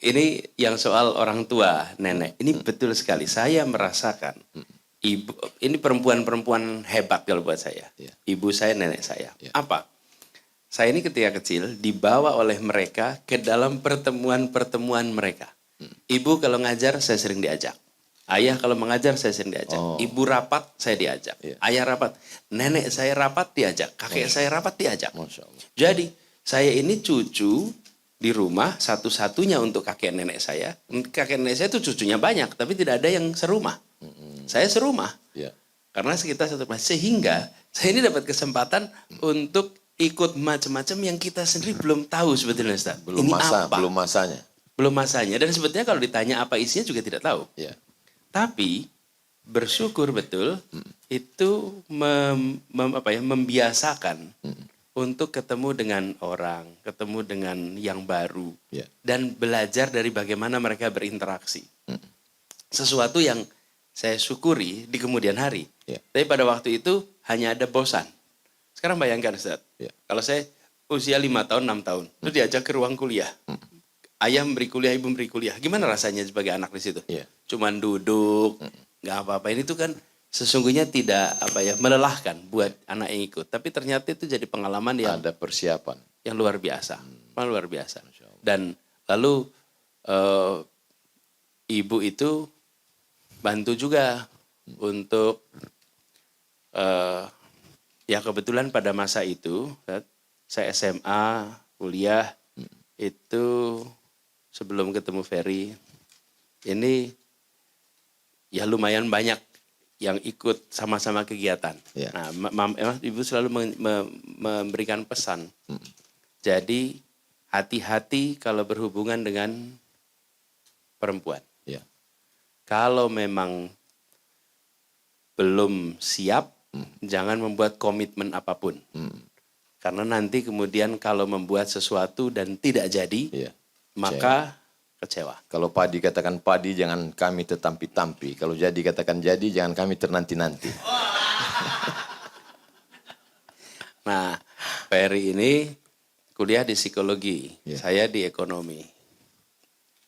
ini yang soal orang tua, nenek. Ini betul sekali. Saya merasakan ibu, ini perempuan-perempuan hebat kalau buat saya. Iya. Ibu saya, nenek saya. Iya. Apa? Saya ini ketika kecil dibawa oleh mereka ke dalam pertemuan-pertemuan mereka. Ibu kalau ngajar saya sering diajak. Ayah kalau mengajar saya sering diajak. Ibu rapat saya diajak. Iya. Ayah rapat. Nenek saya rapat diajak. Kakek saya rapat diajak. Masya Allah. Jadi saya ini cucu di rumah satu-satunya untuk kakek nenek saya. Kakek nenek saya itu cucunya banyak, tapi tidak ada yang serumah. Saya serumah. Iya. Karena sekitar satu rumah. Sehingga saya ini dapat kesempatan untuk ikut macam-macam yang kita sendiri belum tahu sebetulnya Ustaz. Belum Ini masa, apa? belum masanya. Belum masanya. Dan sebetulnya kalau ditanya apa isinya juga tidak tahu. Iya. Tapi bersyukur betul itu membiasakan untuk ketemu dengan orang, ketemu dengan yang baru, Iya. dan belajar dari bagaimana mereka berinteraksi. Sesuatu yang saya syukuri di kemudian hari. Iya. Tapi pada waktu itu hanya ada bosan. Sekarang bayangkan Ustaz, Iya. kalau saya usia 5 tahun, 6 tahun, itu diajak ke ruang kuliah. Ayah memberi kuliah, ibu memberi kuliah. Gimana rasanya sebagai anak di situ? Iya. Cuman duduk, nggak apa-apa. Ini tuh kan sesungguhnya tidak melelahkan buat anak yang ikut. Tapi ternyata itu jadi pengalaman yang Ada persiapan. luar biasa, luar biasa. Dan lalu ibu itu bantu juga untuk ya kebetulan pada masa itu saya SMA, kuliah itu sebelum ketemu Ferry, ini ya lumayan banyak yang ikut sama-sama kegiatan. Ya. Nah, emang Ibu selalu memberikan pesan. Jadi hati-hati kalau berhubungan dengan perempuan. Ya. Kalau memang belum siap, jangan membuat komitmen apapun. Karena nanti kemudian kalau membuat sesuatu dan tidak jadi, Ya. maka kecewa. Kalau padi katakan padi, jangan kami tertampi-tampi. Kalau jadi katakan jadi, jangan kami ternanti-nanti. Nah, Ferry ini kuliah di psikologi, Ya. saya di ekonomi.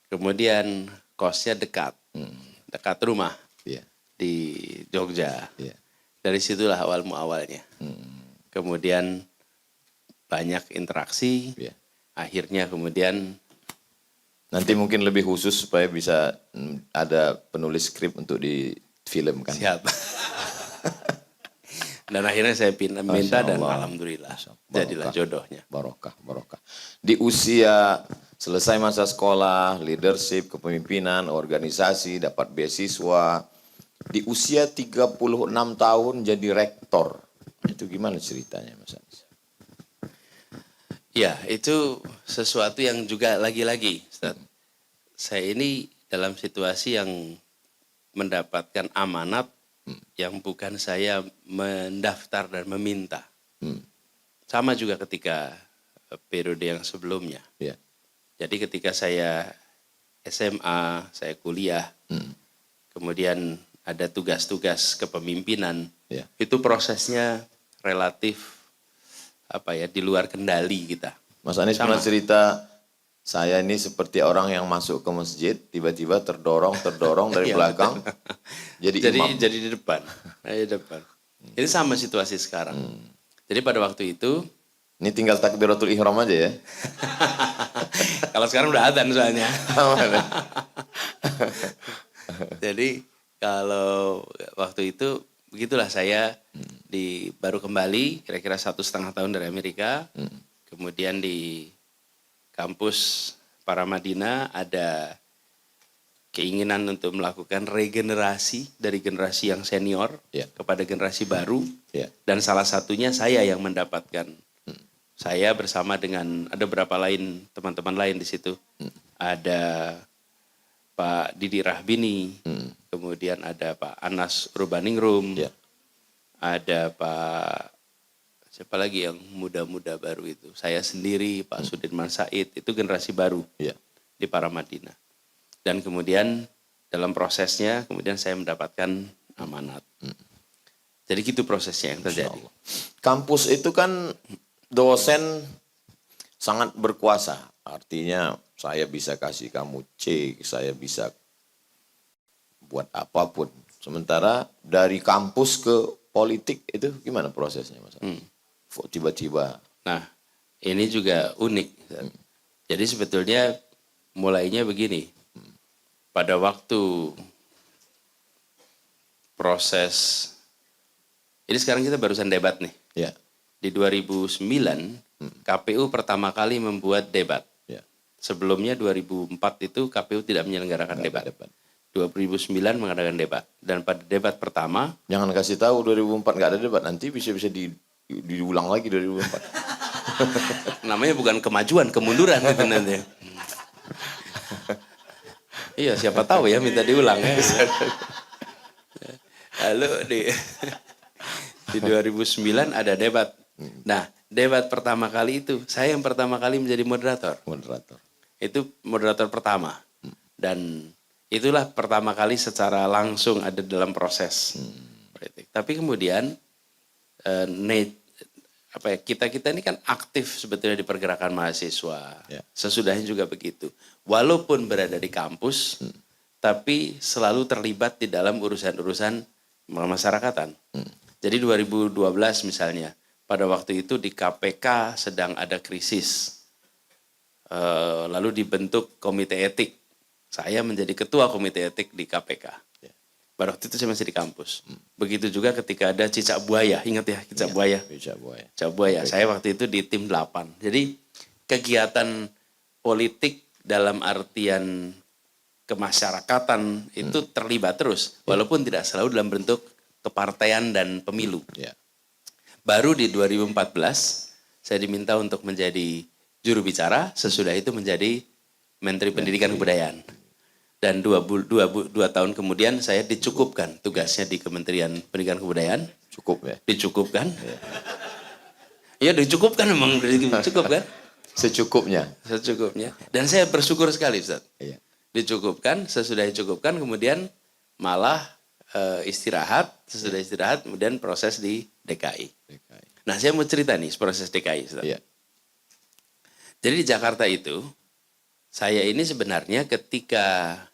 Kemudian kosnya dekat rumah Ya. di Jogja. Ya. Dari situlah awal muawalnya. Kemudian banyak interaksi, Ya. akhirnya kemudian Nanti mungkin lebih khusus supaya bisa ada penulis skrip untuk difilmkan. siap. Dan akhirnya saya minta dan Allah. alhamdulillah Barokah. jadilah jodohnya. Barokah, barokah. Di usia selesai masa sekolah, leadership, kepemimpinan, organisasi, dapat beasiswa. Di usia 36 tahun jadi rektor. Itu gimana ceritanya Mas Anis? Ya, itu sesuatu yang juga lagi-lagi, Ustaz. Saya ini dalam situasi yang mendapatkan amanat yang bukan saya mendaftar dan meminta. Sama juga ketika periode yang sebelumnya. Ya. Jadi ketika saya SMA, saya kuliah, kemudian ada tugas-tugas kepemimpinan, Ya. itu prosesnya relatif di luar kendali kita. Mas Anies Sama. pernah cerita, saya ini seperti orang yang masuk ke masjid, tiba-tiba terdorong dari Iya, belakang, jadi imam. Jadi di depan. Di depan. Ini sama situasi sekarang. Jadi pada waktu itu, Ini tinggal takbiratul ihram aja ya. kalau sekarang udah adzan soalnya. Jadi kalau waktu itu begitulah saya baru kembali kira-kira 1,5 tahun dari Amerika. Kemudian di kampus Paramadina ada keinginan untuk melakukan regenerasi dari generasi yang senior Ya. kepada generasi baru. Ya. Dan salah satunya saya yang mendapatkan. Saya bersama dengan ada beberapa teman-teman lain di situ. Ada Pak Didi Rahbini, kemudian ada Pak Anas Urbaningrum, Ya. ada Pak siapa lagi yang muda-muda baru itu. Saya sendiri, Pak Sudirman Said, itu generasi baru Ya. di Paramadina. Dan kemudian dalam prosesnya, kemudian saya mendapatkan amanat. Jadi gitu prosesnya yang terjadi. Kampus itu kan dosen sangat berkuasa. Artinya saya bisa kasih kamu C, saya bisa buat apapun. Sementara dari kampus ke politik itu gimana prosesnya Mas? Kok tiba-tiba? Nah, ini juga unik. Jadi sebetulnya mulainya begini. Pada waktu proses, ini sekarang kita barusan debat nih. Ya. Di 2009, KPU pertama kali membuat debat. Ya. Sebelumnya 2004 itu KPU tidak menyelenggarakan debat. 2009 mengadakan debat. Dan pada debat pertama, Jangan kasih tahu 2004 nggak ada debat, nanti bisa diulang lagi 2004. namanya bukan kemajuan, kemunduran itu nanti. Iya, siapa tahu ya minta diulang ya. Lalu di 2009 ada debat. Nah, debat pertama kali itu, saya yang pertama kali menjadi moderator. Moderator. Itu moderator pertama. Dan itulah pertama kali secara langsung ada dalam proses politik. Tapi kemudian kita ini kan aktif sebetulnya di pergerakan mahasiswa. Ya. Sesudahnya juga begitu. Walaupun berada di kampus, tapi selalu terlibat di dalam urusan-urusan masyarakatan. Jadi 2012 misalnya, pada waktu itu di KPK sedang ada krisis. Lalu dibentuk komite etik. Saya menjadi ketua komite etik di KPK. Pada waktu itu saya masih di kampus. Begitu juga ketika ada cicak buaya. Ingat ya cicak buaya? Cicak buaya. Cicak buaya. Saya waktu itu di tim 8. Jadi kegiatan politik dalam artian kemasyarakatan itu terlibat terus, walaupun tidak selalu dalam bentuk kepartaian dan pemilu. Ya. Baru di 2014 saya diminta untuk menjadi juru bicara, sesudah itu menjadi Menteri Pendidikan Kebudayaan. Dan dua tahun kemudian saya dicukupkan tugasnya di Kementerian Pendidikan Kebudayaan. Cukup ya? Dicukupkan. Ya dicukupkan memang, cukup kan? Secukupnya. Secukupnya. Dan saya bersyukur sekali Ustaz. Iya. Dicukupkan, sesudah dicukupkan kemudian malah istirahat, sesudah istirahat kemudian proses di DKI. Nah saya mau cerita nih proses DKI Ustaz. Iya. Jadi di Jakarta itu, saya ini sebenarnya ketika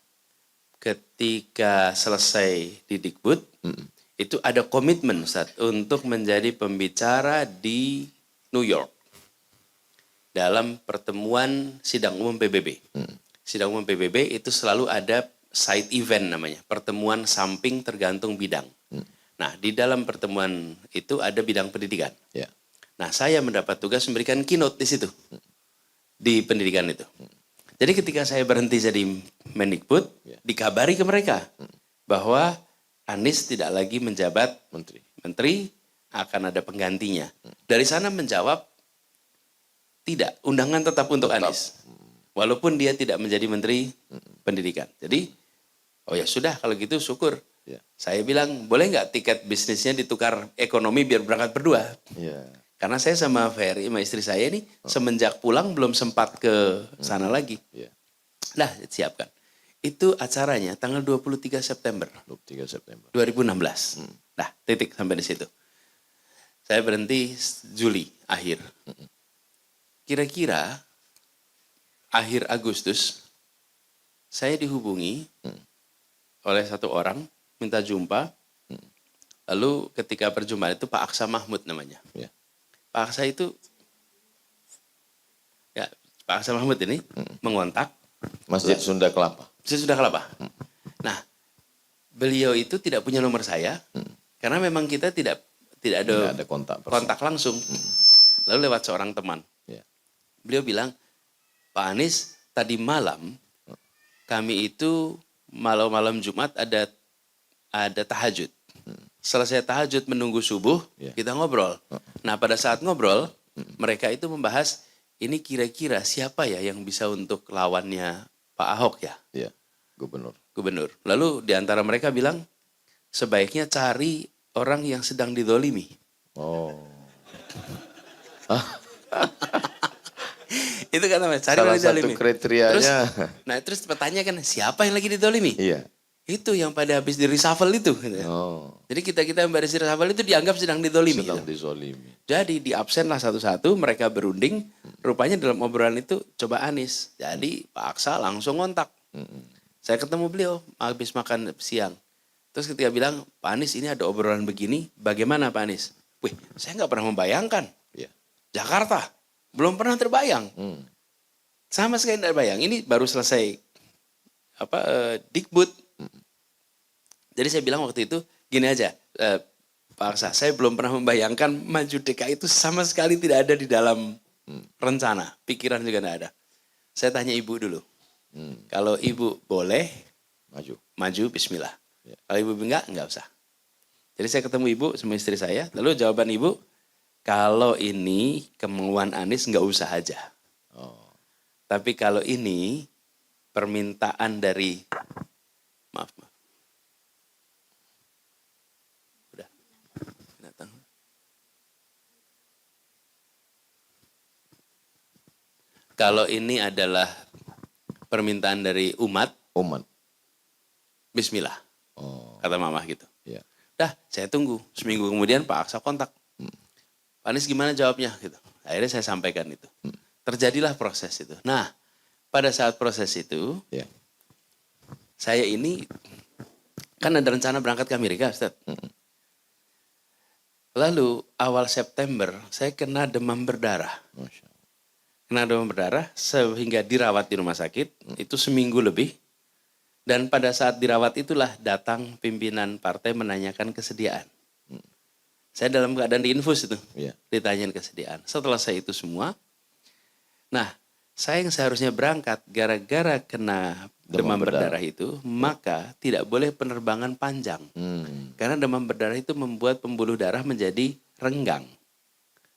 selesai di Dikbud, itu ada komitmen Ustaz, untuk menjadi pembicara di New York dalam pertemuan sidang umum PBB. Sidang umum PBB itu selalu ada side event namanya, pertemuan samping tergantung bidang. Nah, di dalam pertemuan itu ada bidang pendidikan. Ya. Nah, saya mendapat tugas memberikan keynote di situ, di pendidikan itu. Jadi ketika saya berhenti jadi Mendikbud, dikabari ke mereka bahwa Anies tidak lagi menjabat menteri, akan ada penggantinya. Dari sana menjawab, tidak, undangan tetap untuk Anies. Walaupun dia tidak menjadi menteri pendidikan. Jadi, oh ya sudah kalau gitu syukur. Ya. Saya bilang, boleh nggak tiket bisnisnya ditukar ekonomi biar berangkat berdua? Ya. Karena saya sama Ferry, sama istri saya ini semenjak pulang belum sempat ke sana lagi. Ya. Nah, siapkan. Itu acaranya tanggal 23 September 23 September. 2016. Nah, titik sampai di situ. Saya berhenti Juli akhir. Kira-kira akhir Agustus saya dihubungi oleh satu orang minta jumpa. Lalu ketika perjumpaan itu Pak Aksa Mahmud namanya. Ya. Pak Aksa itu, ya Pak Aksa Mahmud ini mengontak Masjid Sunda Kelapa. Saya sudah kelapa. Nah, beliau itu tidak punya nomor saya karena memang kita tidak ada kontak langsung. Lalu lewat seorang teman. Ya. Beliau bilang, Pak Anies, tadi malam kami itu malam Jumat ada tahajud. Selesai tahajud menunggu subuh, kita ngobrol. Nah, pada saat ngobrol, mereka itu membahas ini kira-kira siapa ya yang bisa untuk lawannya Pak Ahok ya? Iya, gubernur. Lalu di antara mereka bilang, sebaiknya cari orang yang sedang didolimi. Oh. Itu kata mereka, cari Salah orang satu didolimi. kriterianya. Terus pertanyakan, siapa yang lagi didolimi? Iya. Itu yang pada habis di reshuffle itu. Oh. Jadi kita yang baris di reshuffle itu dianggap sedang didolimi. Sedang dizolimi. Jadi di absen lah satu-satu, mereka berunding. Rupanya dalam obrolan itu coba Anies. Jadi Pak Aksa langsung ngontak. Saya ketemu beliau habis makan siang. Terus ketika bilang, Pak Anies ini ada obrolan begini, bagaimana Pak Anies? Wih, saya nggak pernah membayangkan. Iya. Jakarta, belum pernah terbayang. Sama sekali tidak bayang. Ini baru selesai Dikbud. Jadi saya bilang waktu itu, gini aja, Pak Aksa, saya belum pernah membayangkan maju DKI itu sama sekali tidak ada di dalam rencana, pikiran juga tidak ada. Saya tanya ibu dulu, kalau ibu boleh maju bismillah. Ya. Kalau ibu enggak usah. Jadi saya ketemu ibu sama istri saya, lalu jawaban ibu, kalau ini kemauan Anies enggak usah aja. Oh. Tapi kalau ini permintaan dari, maaf. Udah, datang. Kalau ini adalah permintaan dari umat, bismillah. Oh. Kata mama gitu. Iya. Dah, saya tunggu. Seminggu kemudian Pak Aksa kontak. Pak Anies gimana jawabnya? Gitu. Akhirnya saya sampaikan itu. Terjadilah proses itu. Nah, pada saat proses itu, Iya. saya ini kan ada rencana berangkat ke Amerika, Ustaz. Lalu awal September saya kena demam berdarah. Masya Allah. Kena demam berdarah sehingga dirawat di rumah sakit. Itu seminggu lebih. Dan pada saat dirawat itulah datang pimpinan partai menanyakan kesediaan. Saya dalam keadaan diinfus itu. Iya. Ditanyain kesediaan. Setelah saya itu semua. Nah, Saya yang seharusnya berangkat gara-gara kena demam berdarah itu, maka tidak boleh penerbangan panjang. Karena demam berdarah itu membuat pembuluh darah menjadi renggang.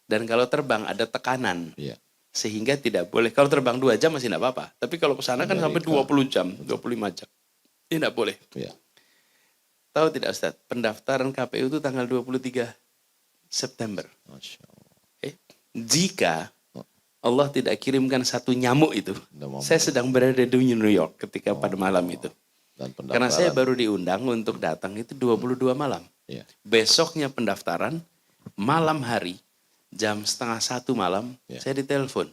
Dan kalau terbang ada tekanan. Iya. Sehingga tidak boleh. Kalau terbang 2 jam masih tidak apa-apa. Tapi kalau ke sana kan sampai 20 jam, 25 jam. Ini tidak boleh. Iya. Tahu tidak Ustaz, pendaftaran KPU itu tanggal 23 September. Masya Allah. Jika Allah tidak kirimkan satu nyamuk itu, saya sedang berada di New York ketika pada malam itu. Dan Karena saya baru diundang untuk datang itu 22 malam. Iya. Besoknya pendaftaran, malam hari, jam 12:30 malam, saya ditelepon.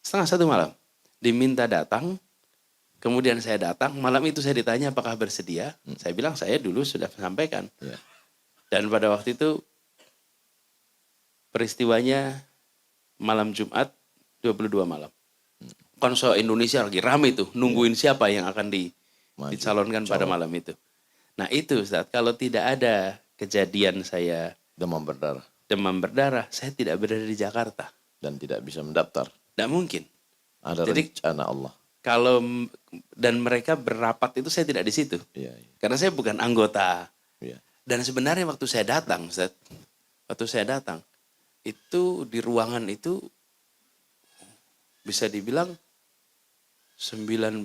12:30 malam, diminta datang, kemudian saya datang, malam itu saya ditanya apakah bersedia. Saya bilang saya dulu sudah sampaikan. Iya. Dan pada waktu itu, peristiwanya malam Jumat, 22 malam. Konsul Indonesia lagi rame tuh, nungguin siapa yang akan dicalonkan pada malam itu. Nah itu Ustaz, kalau tidak ada kejadian saya Demam berdarah. saya tidak berada di Jakarta. Dan tidak bisa mendaftar. Tidak mungkin. Ada Jadi, rencana Allah. Dan mereka berapat itu saya tidak di situ. Iya. Karena saya bukan anggota. Iya. Dan sebenarnya waktu saya datang, Ustaz, itu di ruangan itu bisa dibilang 99%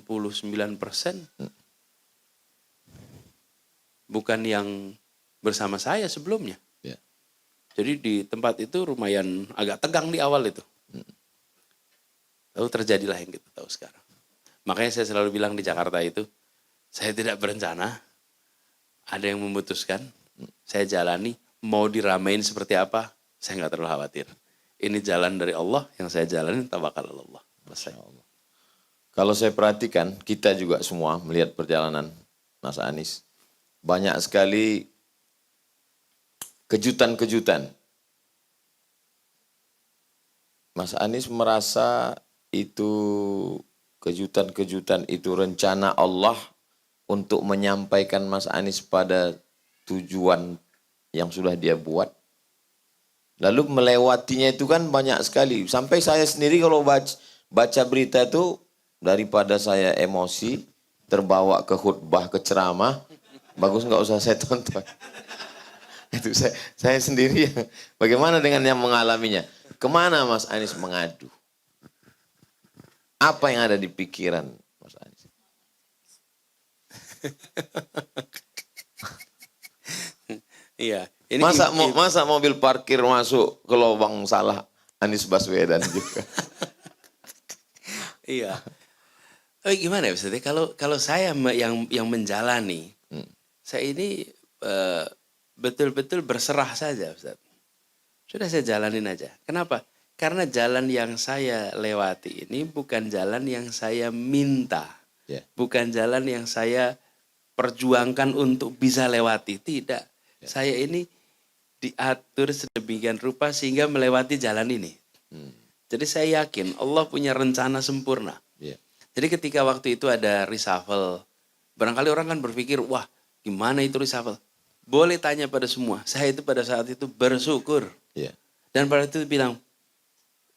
bukan yang bersama saya sebelumnya. Iya. Jadi di tempat itu lumayan agak tegang di awal itu. Lalu terjadilah yang kita tahu sekarang. Makanya saya selalu bilang di Jakarta itu, saya tidak berencana, ada yang memutuskan, saya jalani, mau diramein seperti apa, saya nggak terlalu khawatir. Ini jalan dari Allah, yang saya jalani tawakal Allah. Selesai. Kalau saya perhatikan, kita juga semua melihat perjalanan Mas Anies, banyak sekali kejutan-kejutan. Mas Anies merasa itu kejutan-kejutan itu rencana Allah untuk menyampaikan Mas Anies pada tujuan yang sudah dia buat. Lalu melewatinya itu kan banyak sekali. Sampai saya sendiri kalau baca berita itu, daripada saya emosi, terbawa ke khutbah, ke ceramah, bagus nggak usah saya tonton. Itu saya sendiri yang, bagaimana dengan yang mengalaminya? Kemana Mas Anies mengadu? Apa yang ada di pikiran Mas Anies? Iya. Masa mobil parkir masuk ke lubang salah Anies Baswedan juga. Iya. Gimana ya Ustaz? Kalau saya yang menjalani, saya ini betul-betul berserah saja Ustaz. Sudah saya jalanin aja. Kenapa? Karena jalan yang saya lewati ini bukan jalan yang saya minta. Yeah. Bukan jalan yang saya perjuangkan untuk bisa lewati. Tidak. Yeah. Saya ini diatur sedemikian rupa sehingga melewati jalan ini. Jadi saya yakin Allah punya rencana sempurna. Yeah. Jadi ketika waktu itu ada reshuffle, barangkali orang kan berpikir, wah gimana itu reshuffle? Boleh tanya pada semua. Saya itu pada saat itu bersyukur. Yeah. Dan pada itu bilang,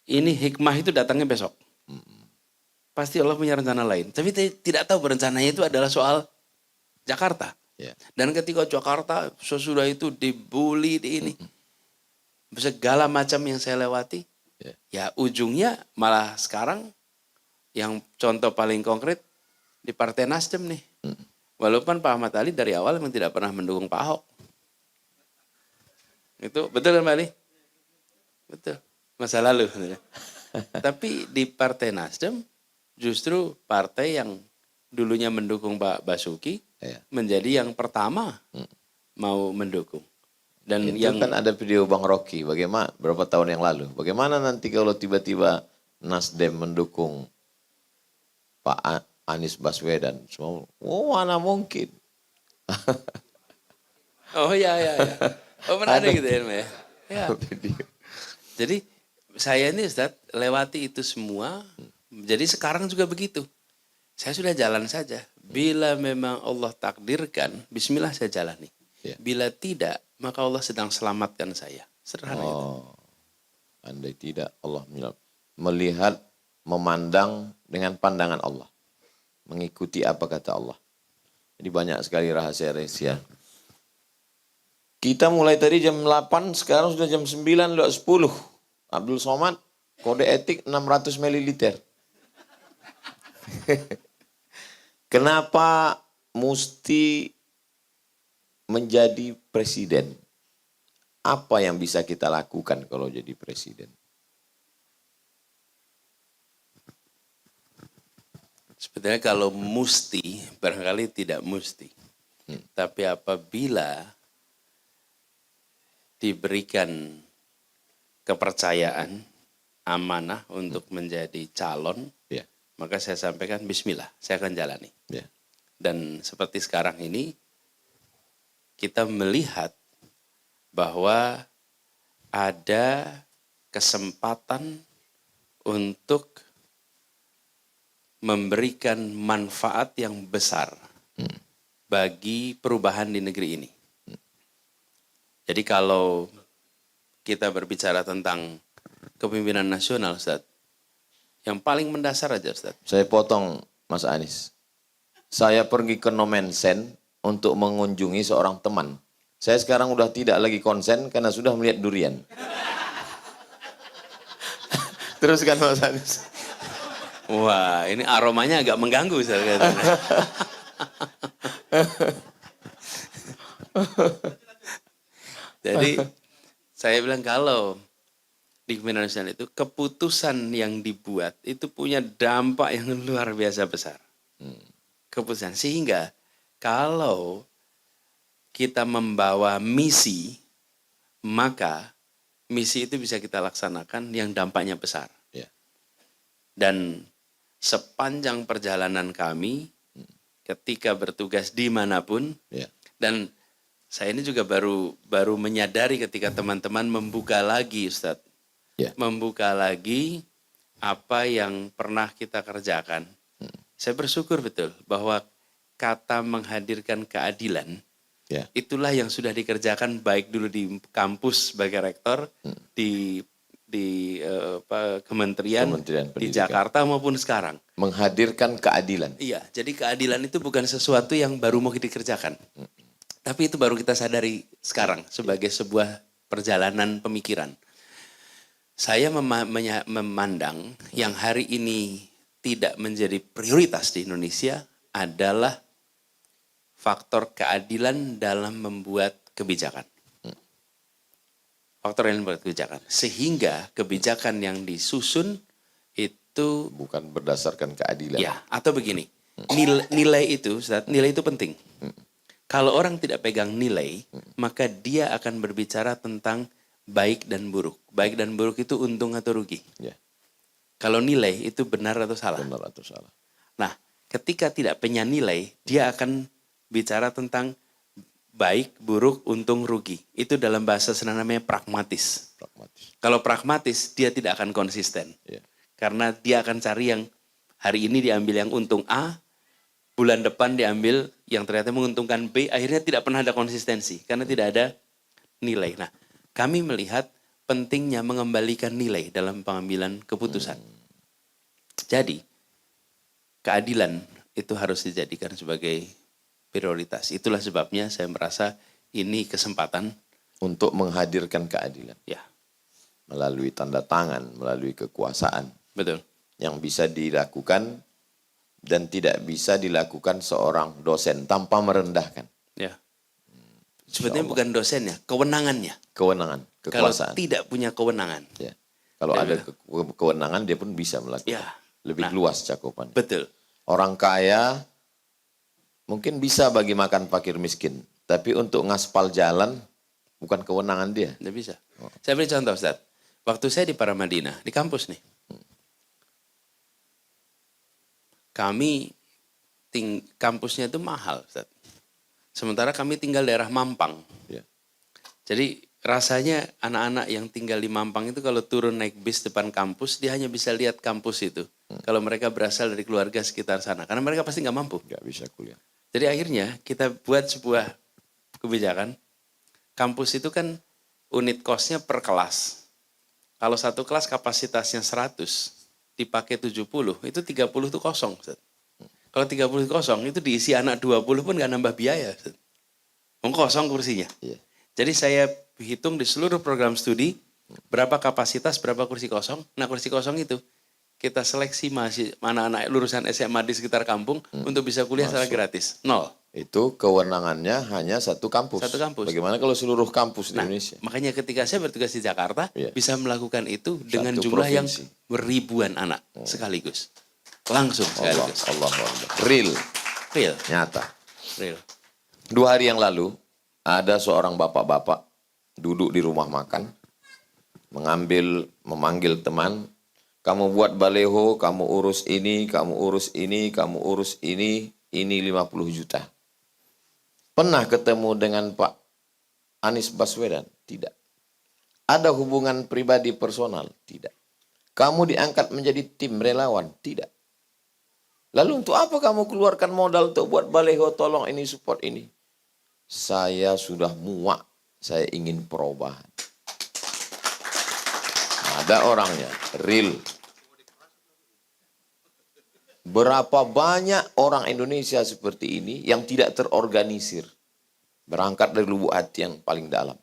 ini hikmah itu datangnya besok. Pasti Allah punya rencana lain. Tapi tidak tahu rencananya itu adalah soal Jakarta. Yeah. Dan ketika Jakarta sesudah itu dibully di ini. Segala macam yang saya lewati. Yeah. Ya ujungnya malah sekarang yang contoh paling konkret di Partai Nasdem nih. Walaupun Pak Ahmad Ali dari awal memang tidak pernah mendukung Pak Ahok. Itu betul kan Pak Ali? Betul. Masa lalu. Tapi di Partai Nasdem justru partai yang dulunya mendukung Pak Basuki menjadi yang pertama mau mendukung. Dan itu yang kan ada video Bang Rocky, bagaimana berapa tahun yang lalu. Bagaimana nanti kalau tiba-tiba Nasdem mendukung Pak Anies Baswedan? Semua, mana mungkin. Oh ya. Oh menarik gitu ya. Ya. Jadi saya ini Ustaz lewati itu semua. Jadi sekarang juga begitu. Saya sudah jalan saja. Bila memang Allah takdirkan, bismillah saya jalani. Bila tidak, maka Allah sedang selamatkan saya. Sederhana itu. Andai tidak Allah melihat memandang dengan pandangan Allah. Mengikuti apa kata Allah. Jadi banyak sekali rahasia-rahasia. Kita mulai tadi jam 8, sekarang sudah jam 9:10. Abdul Somad, kode etik 600 ml. Kenapa mesti menjadi presiden? Apa yang bisa kita lakukan kalau jadi presiden? Sebetulnya kalau mesti, barangkali tidak mesti. Tapi apabila diberikan kepercayaan, amanah untuk menjadi calon, Ya, maka saya sampaikan bismillah, saya akan jalani. ya, Dan seperti sekarang ini, kita melihat bahwa ada kesempatan untuk memberikan manfaat yang besar bagi perubahan di negeri ini. Jadi kalau kita berbicara tentang kepemimpinan nasional, Ustaz, yang paling mendasar aja, Ustaz. saya potong Mas Anies. Saya pergi ke Nomensen untuk mengunjungi seorang teman. Saya sekarang udah tidak lagi konsen karena sudah melihat durian. Teruskan Mas Anies. Wah, ini aromanya agak mengganggu, Ustaz. Jadi saya bilang kalau di kepemimpinan nasional itu keputusan yang dibuat itu punya dampak yang luar biasa besar. Keputusan sehingga kalau kita membawa misi, maka misi itu bisa kita laksanakan yang dampaknya besar. Ya. Dan sepanjang perjalanan kami ketika bertugas dimanapun, Ya. dan saya ini juga baru menyadari ketika teman-teman membuka lagi, Ustadz. Ya. Membuka lagi apa yang pernah kita kerjakan. Saya bersyukur betul bahwa kata menghadirkan keadilan, Ya. itulah yang sudah dikerjakan baik dulu di kampus sebagai rektor, di kementerian, Kementerian di Pendidikan. Jakarta maupun sekarang. Menghadirkan keadilan. Iya, jadi keadilan itu bukan sesuatu yang baru mau dikerjakan. Tapi itu baru kita sadari sekarang sebagai sebuah perjalanan pemikiran. Saya memandang yang hari ini tidak menjadi prioritas di Indonesia adalah faktor keadilan dalam membuat kebijakan. Faktor yang membuat kebijakan. Sehingga kebijakan yang disusun itu Bukan berdasarkan keadilan. ya, atau begini, nilai itu, Ustaz, nilai itu penting. Kalau orang tidak pegang nilai, maka dia akan berbicara tentang baik dan buruk. Baik dan buruk itu untung atau rugi. Ya. Kalau nilai itu benar atau salah. Benar atau salah. Nah, ketika tidak punya nilai, dia akan bicara tentang baik, buruk, untung, rugi. Itu dalam bahasa sederhana namanya pragmatis. Pragmatis. Kalau pragmatis, dia tidak akan konsisten. Ya. Karena dia akan cari yang hari ini diambil yang untung A, bulan depan diambil yang ternyata menguntungkan B, akhirnya tidak pernah ada konsistensi. Karena tidak ada nilai. Nah, kami melihat pentingnya mengembalikan nilai dalam pengambilan keputusan. Jadi, keadilan itu harus dijadikan sebagai prioritas. Itulah sebabnya saya merasa ini kesempatan. Untuk menghadirkan keadilan. Ya, Melalui tanda tangan, melalui kekuasaan. betul. Yang bisa dilakukan dan tidak bisa dilakukan seorang dosen tanpa merendahkan. Ya. Sebetulnya bukan dosennya, kewenangannya. Kewenangan, Kalau kekuasaan. tidak punya kewenangan. Ya. Kalau Ya, ada kewenangan dia pun bisa melakukan. Ya. Lebih Nah. luas cakupan. Betul. Orang kaya mungkin bisa bagi makan fakir miskin. Tapi untuk ngaspal jalan bukan kewenangan dia. Tidak bisa. Saya beri contoh, Ustaz. Waktu saya di Paramadina, di kampus nih. Kami kampusnya itu mahal, Ustaz. Sementara kami tinggal daerah Mampang. Ya. Jadi rasanya anak-anak yang tinggal di Mampang itu kalau turun naik bis depan kampus, dia hanya bisa lihat kampus itu. Kalau mereka berasal dari keluarga sekitar sana. Karena mereka pasti nggak mampu. Nggak bisa kuliah. Jadi akhirnya kita buat sebuah kebijakan. Kampus itu kan unit kosnya per kelas. Kalau satu kelas kapasitasnya 100, dipakai 70, itu 30 itu kosong. Ustaz. Kalau 30 kosong, itu diisi anak 20 pun nggak nambah biaya. Ustaz. Kosong kursinya. Iya. Jadi saya hitung di seluruh program studi, berapa kapasitas, berapa kursi kosong. Nah kursi kosong itu, kita seleksi anak-anak lulusan SMA di sekitar kampung untuk bisa kuliah secara gratis. 0. Itu kewenangannya hanya satu kampus. Satu kampus. Bagaimana kalau seluruh kampus di Nah, Indonesia? makanya ketika saya bertugas di Jakarta, bisa melakukan itu dengan Satu jumlah yang provinsi. beribuan anak sekaligus. Langsung Allah, sekaligus. Allah. Real, Real, nyata. real. 2 hari yang lalu, ada seorang bapak-bapak duduk di rumah makan, memanggil teman, kamu buat baleho, kamu urus ini, kamu urus ini, kamu urus ini 50 juta. Pernah ketemu dengan Pak Anies Baswedan? Tidak. Ada hubungan pribadi personal? Tidak. Kamu diangkat menjadi tim relawan? Tidak. Lalu untuk apa kamu keluarkan modal untuk buat baleho, tolong ini, support ini? Saya sudah muak, saya ingin perubahan. Ada orangnya, real. Berapa banyak orang Indonesia seperti ini yang tidak terorganisir. Berangkat dari lubuk hati yang paling dalam.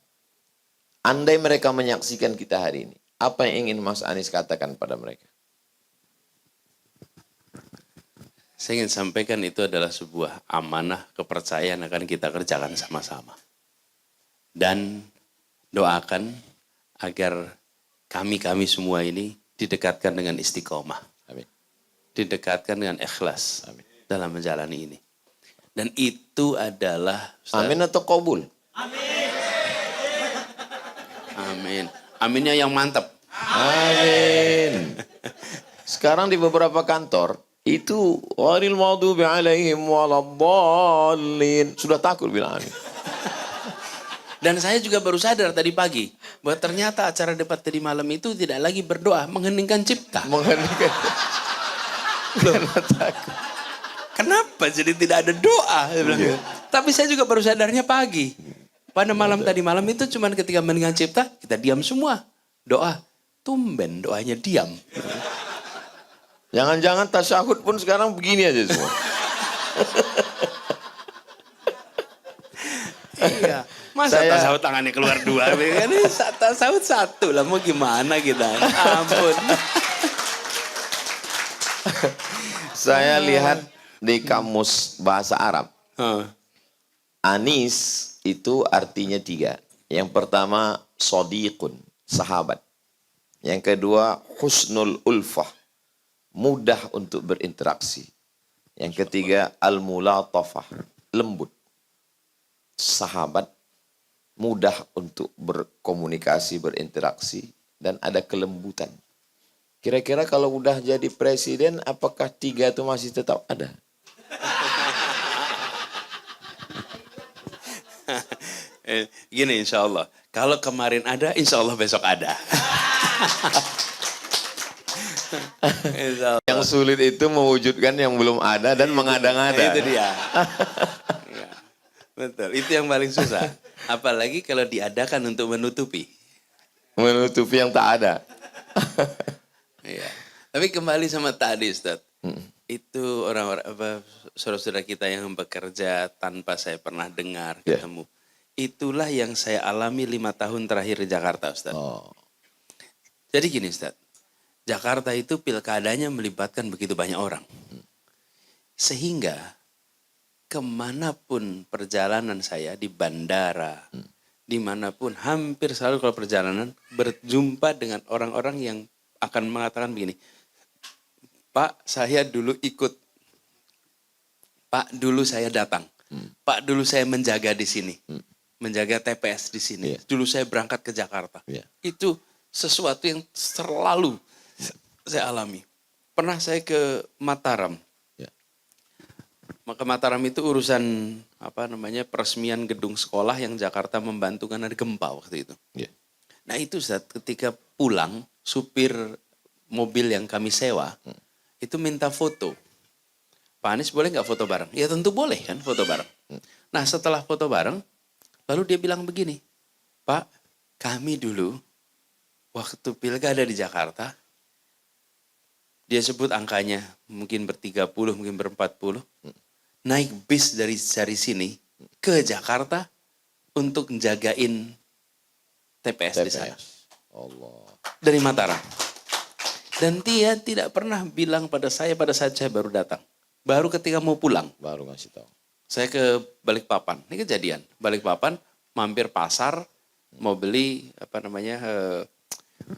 Andai mereka menyaksikan kita hari ini, apa yang ingin Mas Anies katakan pada mereka? Saya ingin sampaikan itu adalah sebuah amanah kepercayaan akan kita kerjakan sama-sama. Dan doakan agar kami semua ini didekatkan dengan istiqomah. Amin. Didekatkan dengan ikhlas. Amin. Dalam menjalani ini. Dan itu adalah... Ustaz, Amin atau kabul? amin. Aminnya yang mantap. Amin. Sekarang di beberapa kantor, itu ghairil maghdubi alaihim waladdallin. Sudah takut bilang amin. Dan saya juga baru sadar tadi pagi bahwa ternyata acara debat tadi malam itu tidak lagi berdoa, mengheningkan cipta. Mengheningkan. Kenapa jadi tidak ada doa? Saya bilang. Iya. Tapi saya juga baru sadarnya pagi. Pada malam tadi malam itu cuma ketika mengheningkan cipta, kita diam semua. Doa, tumben doanya diam. Jangan-jangan tasyahud pun sekarang begini aja semua. Iya. Masa tasawuf tangannya keluar 2? Ini tasawuf 1 lah, mau gimana kita? Ampun. Saya lihat di kamus bahasa Arab. Anis itu artinya 3. Yang pertama, sodiqun, sahabat. Yang kedua, husnul ulfah, mudah untuk berinteraksi. Yang ketiga, al-mulatafah, lembut. Sahabat, mudah untuk berkomunikasi, berinteraksi, dan ada kelembutan. Kira-kira kalau udah jadi presiden, apakah 3 itu masih tetap ada? Gini insya Allah. Kalau kemarin ada, insya Allah besok ada. Insya Allah. Yang sulit itu mewujudkan yang belum ada dan mengada-ngada. Itu dia. Ya, betul, itu yang paling susah. Apalagi kalau diadakan untuk menutupi. Menutupi yang tak ada. Iya. Tapi kembali sama tadi Ustaz. Itu orang-orang saudara-saudara kita yang bekerja tanpa saya pernah dengar, ketemu. Itulah yang saya alami 5 tahun terakhir di Jakarta Ustaz. Jadi gini Ustaz. Jakarta itu pilkadanya melibatkan begitu banyak orang. Sehingga kemanapun perjalanan saya di bandara, dimanapun hampir selalu kalau perjalanan berjumpa dengan orang-orang yang akan mengatakan begini, Pak saya dulu ikut, Pak dulu saya datang, Pak dulu saya menjaga di sini, menjaga TPS di sini, dulu saya berangkat ke Jakarta. Itu sesuatu yang selalu saya alami. Pernah saya ke Mataram. Maka Mataram itu urusan peresmian gedung sekolah yang Jakarta membantu karena ada gempa waktu itu. Nah itu Ustaz, ketika pulang supir mobil yang kami sewa itu minta foto. Pak Anies boleh nggak foto bareng? Ya tentu boleh kan foto bareng. Nah setelah foto bareng, lalu dia bilang begini, Pak kami dulu waktu pilkada di Jakarta Dia sebut angkanya mungkin ber-30, mungkin ber-40. Naik bis dari sini ke Jakarta untuk jagain TPS di sana. Allah. Dari Mataram. Dan dia tidak pernah bilang pada saya pada saat saya baru datang. Baru ketika mau pulang. Baru ngasih tahu. Saya ke Balikpapan. Ini kejadian. Balikpapan mampir pasar mau beli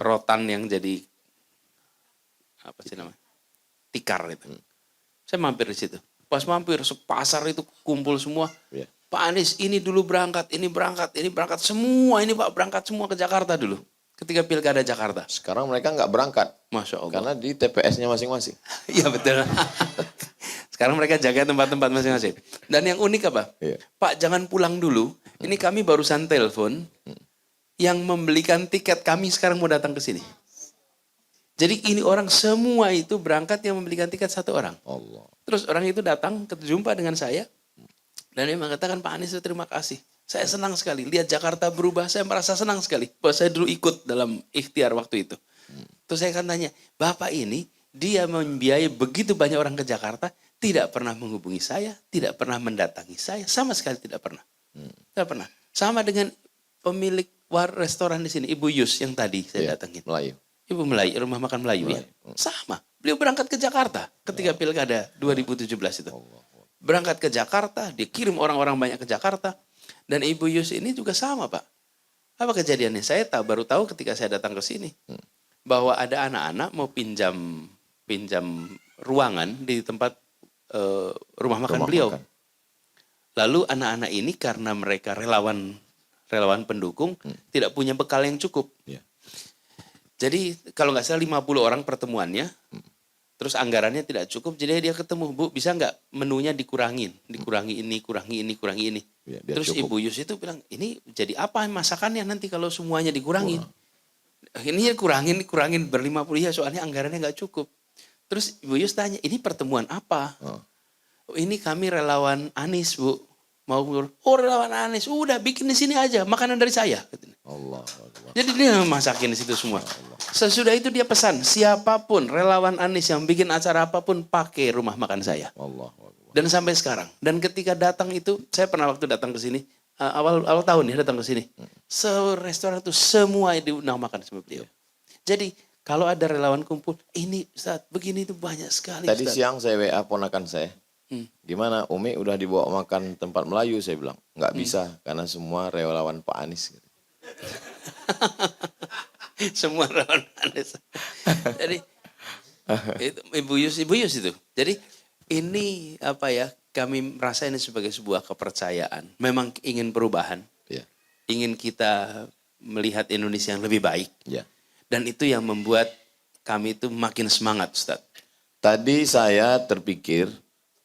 rotan yang jadi apa sih namanya? Tikar itu. Saya mampir di situ. Pas mampir sepasar itu kumpul semua. Iya. Pak Anies ini dulu berangkat, ini berangkat semua ini Pak berangkat semua ke Jakarta dulu. Ketika pilkada Jakarta. Sekarang mereka nggak berangkat. Masya Allah. Karena di TPS-nya masing-masing. Iya betul. Sekarang mereka jaga tempat-tempat masing-masing. Dan yang unik apa? Iya. Pak jangan pulang dulu. Ini kami barusan telepon. Yang membelikan tiket kami sekarang mau datang ke sini. Jadi ini orang semua itu berangkat yang membelikan tiket satu orang. Allah. Terus orang itu datang berjumpa dengan saya. Dan dia mengatakan Pak Anies terima kasih. Saya senang sekali lihat Jakarta berubah. Saya merasa senang sekali. Bahwa saya dulu ikut dalam ikhtiar waktu itu. Terus saya akan tanya, Bapak ini dia membiayai begitu banyak orang ke Jakarta. Tidak pernah menghubungi saya. Tidak pernah mendatangi saya. Sama sekali tidak pernah. Tidak pernah. Sama dengan pemilik restoran di sini. Ibu Yus yang tadi saya datangin. Melayu. Ibu Melayu, rumah makan Melayu ya. Sama. Beliau berangkat ke Jakarta ketika pilkada 2017 itu. Berangkat ke Jakarta, dikirim orang-orang banyak ke Jakarta. Dan Ibu Yus ini juga sama Pak. Apa kejadiannya? Saya baru tahu ketika saya datang ke sini. Bahwa ada anak-anak mau pinjam ruangan di tempat rumah makan beliau. Lalu anak-anak ini karena mereka relawan pendukung, tidak punya bekal yang cukup. Ya. Jadi kalau nggak salah 50 orang pertemuannya, terus anggarannya tidak cukup, jadi dia ketemu, Bu bisa nggak menunya dikurangin ini, kurangi ini. Ya, Terus cukup. Ibu Yus itu bilang, ini jadi apa masakannya nanti kalau semuanya dikurangin? Ini kurangin ber-50 ya soalnya anggarannya nggak cukup. Terus Ibu Yus tanya, ini pertemuan apa? Oh, ini kami relawan Anies Bu. Relawan Anies, udah bikin di sini aja, makanan dari saya. Allah. Jadi dia masakin di situ semua. Sesudah itu dia pesan, siapapun relawan Anies yang bikin acara apapun pakai rumah makan saya. Allah. Dan sampai sekarang. Dan ketika datang itu, saya pernah waktu datang ke sini, awal tahun ya datang ke sini. Restoran itu semua diundang makan sama beliau. Jadi kalau ada relawan kumpul, ini Ustaz, begini itu banyak sekali. Tadi Ustaz. siang saya WA ponakan saya. Gimana Umi udah dibawa makan tempat Melayu, saya bilang. Nggak bisa karena semua relawan Pak Anies. Semua relawan Anies. Jadi itu, Ibu Yus itu. Jadi ini apa ya, kami merasa ini sebagai sebuah kepercayaan. Memang ingin perubahan. Ya. Ingin kita melihat Indonesia yang lebih baik. Ya. Dan itu yang membuat kami itu makin semangat, Ustaz. Tadi saya terpikir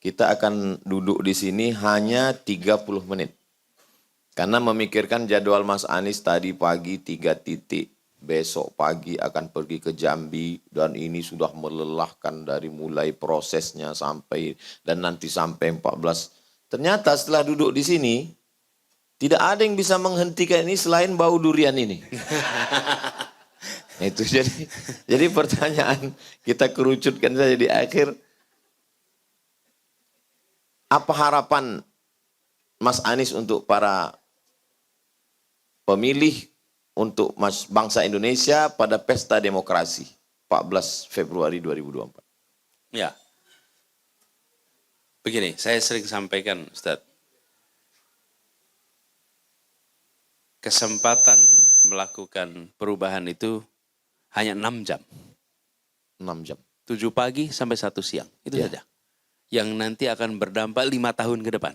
kita akan duduk di sini hanya 30 menit. Karena memikirkan jadwal Mas Anies tadi pagi 3 titik. Besok pagi akan pergi ke Jambi. Dan ini sudah melelahkan dari mulai prosesnya sampai dan nanti sampai 14. Ternyata setelah duduk di sini, tidak ada yang bisa menghentikan ini selain bau durian ini. Itu jadi pertanyaan kita kerucutkan saja di akhir. Apa harapan Mas Anies untuk para pemilih, untuk bangsa Indonesia pada pesta demokrasi 14 Februari 2024? Ya. Begini, saya sering sampaikan, Ustadz. Kesempatan melakukan perubahan itu hanya 6 jam. 6 jam. 7 pagi sampai 1 siang. Itu saja. Yang nanti akan berdampak 5 tahun ke depan.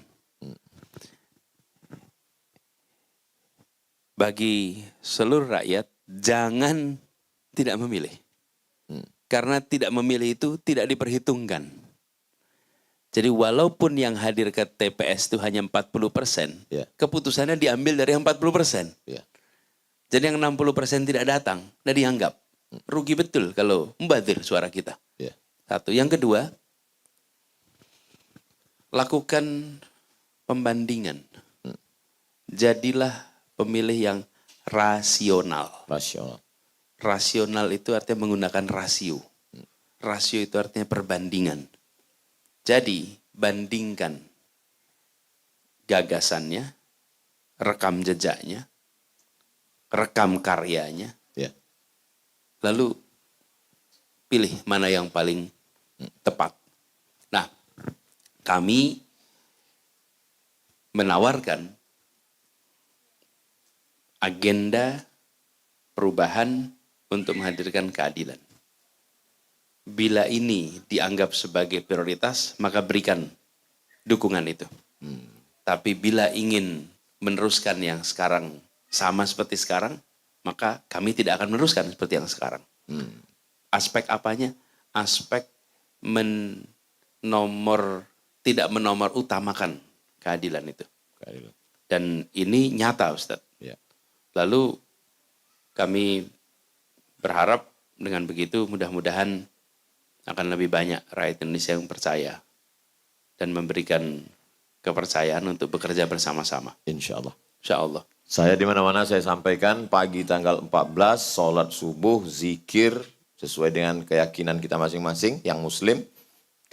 Bagi seluruh rakyat, jangan tidak memilih. Karena tidak memilih itu tidak diperhitungkan. Jadi walaupun yang hadir ke TPS itu hanya 40%, keputusannya diambil dari yang 40%. Jadi yang 60% tidak datang, dan dianggap. Rugi betul kalau membazir suara kita. Satu. Yang kedua, lakukan pembandingan. Jadilah pemilih yang rasional. Rasional. Rasional itu artinya menggunakan rasio. rasio itu artinya perbandingan. Jadi bandingkan gagasannya, rekam jejaknya, rekam karyanya, Ya. lalu pilih mana yang paling tepat. Nah, kami menawarkan agenda perubahan untuk menghadirkan keadilan. Bila ini dianggap sebagai prioritas, maka berikan dukungan itu. Tapi bila ingin meneruskan yang sekarang sama seperti sekarang, maka kami tidak akan meneruskan seperti yang sekarang. Aspek apanya? Aspek tidak menomor utamakan keadilan itu. Keadilan. Dan ini nyata, Ustadz. Ya. Lalu kami berharap dengan begitu mudah-mudahan akan lebih banyak rakyat Indonesia yang percaya dan memberikan kepercayaan untuk bekerja bersama-sama. Insya Allah. Insya Allah. Saya di mana-mana saya sampaikan pagi tanggal 14 sholat subuh, zikir sesuai dengan keyakinan kita masing-masing yang muslim.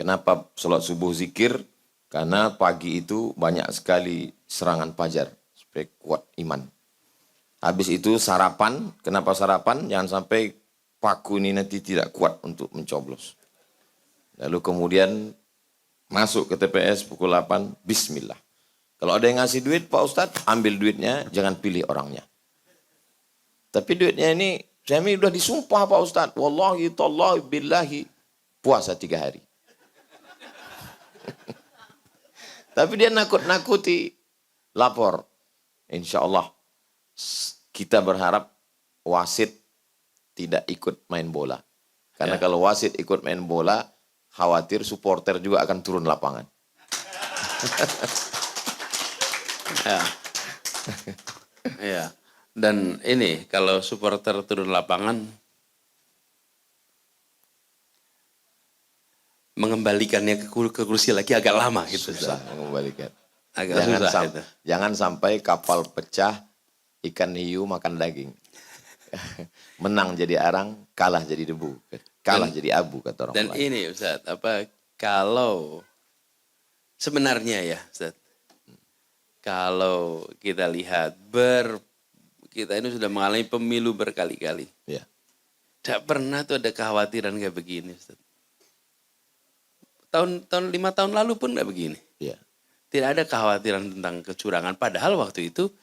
Kenapa sholat subuh zikir? Karena pagi itu banyak sekali serangan fajar supaya kuat iman. Habis itu sarapan. Kenapa sarapan? Jangan sampai paku ini nanti tidak kuat untuk mencoblos. Lalu kemudian masuk ke TPS pukul 8, bismillah. Kalau ada yang ngasih duit, Pak Ustadz, ambil duitnya, jangan pilih orangnya. Tapi duitnya ini, saya udah disumpah Pak Ustadz, wallahi, tallahi, billahi, puasa 3 hari. Tapi dia nakut-nakuti, lapor. Insya Allah, kita berharap wasit tidak ikut main bola. Karena kalau wasit ikut main bola, khawatir supporter juga akan turun lapangan. Ya. Ya. Dan ini kalau supporter turun lapangan, mengembalikannya ke kursi lagi agak lama gitu. Susah mengembalikan. Agak susah itu. Jangan sampai kapal pecah, ikan hiu makan daging. Menang jadi arang, kalah jadi debu. Kalah jadi abu kata orang Dan lain. ini Ustaz, kalau sebenarnya ya Ustaz, kalau kita lihat kita ini sudah mengalami pemilu berkali-kali. Ya. Tidak pernah tuh ada kekhawatiran kayak begini Ustaz. Tahun 5 tahun lalu pun nggak begini. Ya. Tidak ada kekhawatiran tentang kecurangan. Padahal waktu itu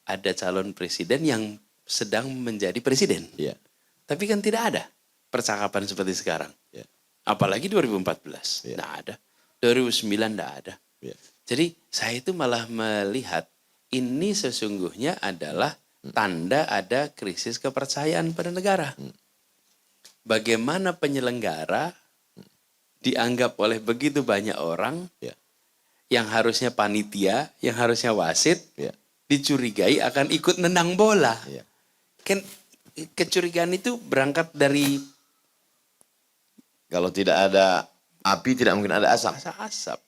ada calon presiden yang sedang menjadi presiden. Ya. Tapi kan tidak ada percakapan seperti sekarang. Ya. Apalagi 2014. Ya. Tidak ada. 2009 tidak ada. Ya. Jadi saya itu malah melihat ini sesungguhnya adalah tanda ada krisis kepercayaan pada negara. Bagaimana penyelenggara dianggap oleh begitu banyak orang Ya. yang harusnya panitia, yang harusnya wasit, Ya. dicurigai akan ikut nendang bola. Ya. Kan kecurigaan itu berangkat dari Kalau tidak ada api, tidak mungkin ada asap. asap.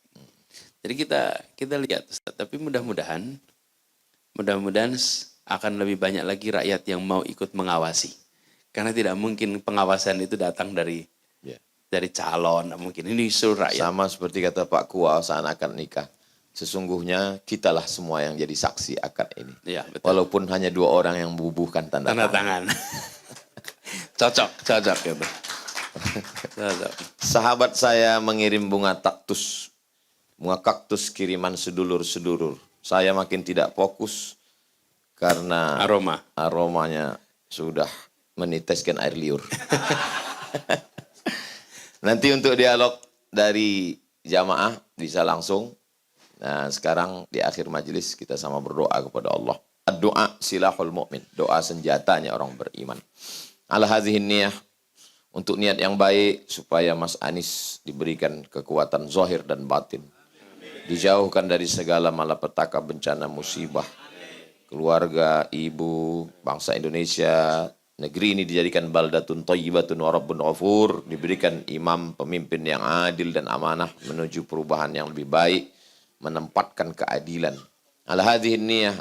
Jadi kita lihat, Ustaz. Tapi mudah-mudahan akan lebih banyak lagi rakyat yang mau ikut mengawasi. Karena tidak mungkin pengawasan itu datang dari calon, mungkin ini seluruh rakyat. Sama seperti kata Pak Kua saat akad nikah. Sesungguhnya kitalah semua yang jadi saksi akad ini. Ya, betul. Walaupun hanya 2 orang yang membubuhkan tanda tangan. Cocok gitu. Cocok. Sahabat saya mengirim bunga kaktus kiriman sedulur-sedulur. Saya makin tidak fokus karena aromanya sudah meniteskan air liur. Nanti untuk dialog dari jamaah bisa langsung. Nah, sekarang di akhir majelis kita sama berdoa kepada Allah. Doa silahul mu'min. Doa senjatanya orang beriman. Ala hadhihin niyah. Untuk niat yang baik supaya Mas Anies diberikan kekuatan zahir dan batin. Dijauhkan dari segala malapetaka, bencana, musibah. Keluarga, ibu, bangsa Indonesia, negeri ini dijadikan baldatun thayyibatun wa rabbun ghafur, diberikan imam pemimpin yang adil dan amanah menuju perubahan yang lebih baik, menempatkan keadilan. Ala hadhihi niyah,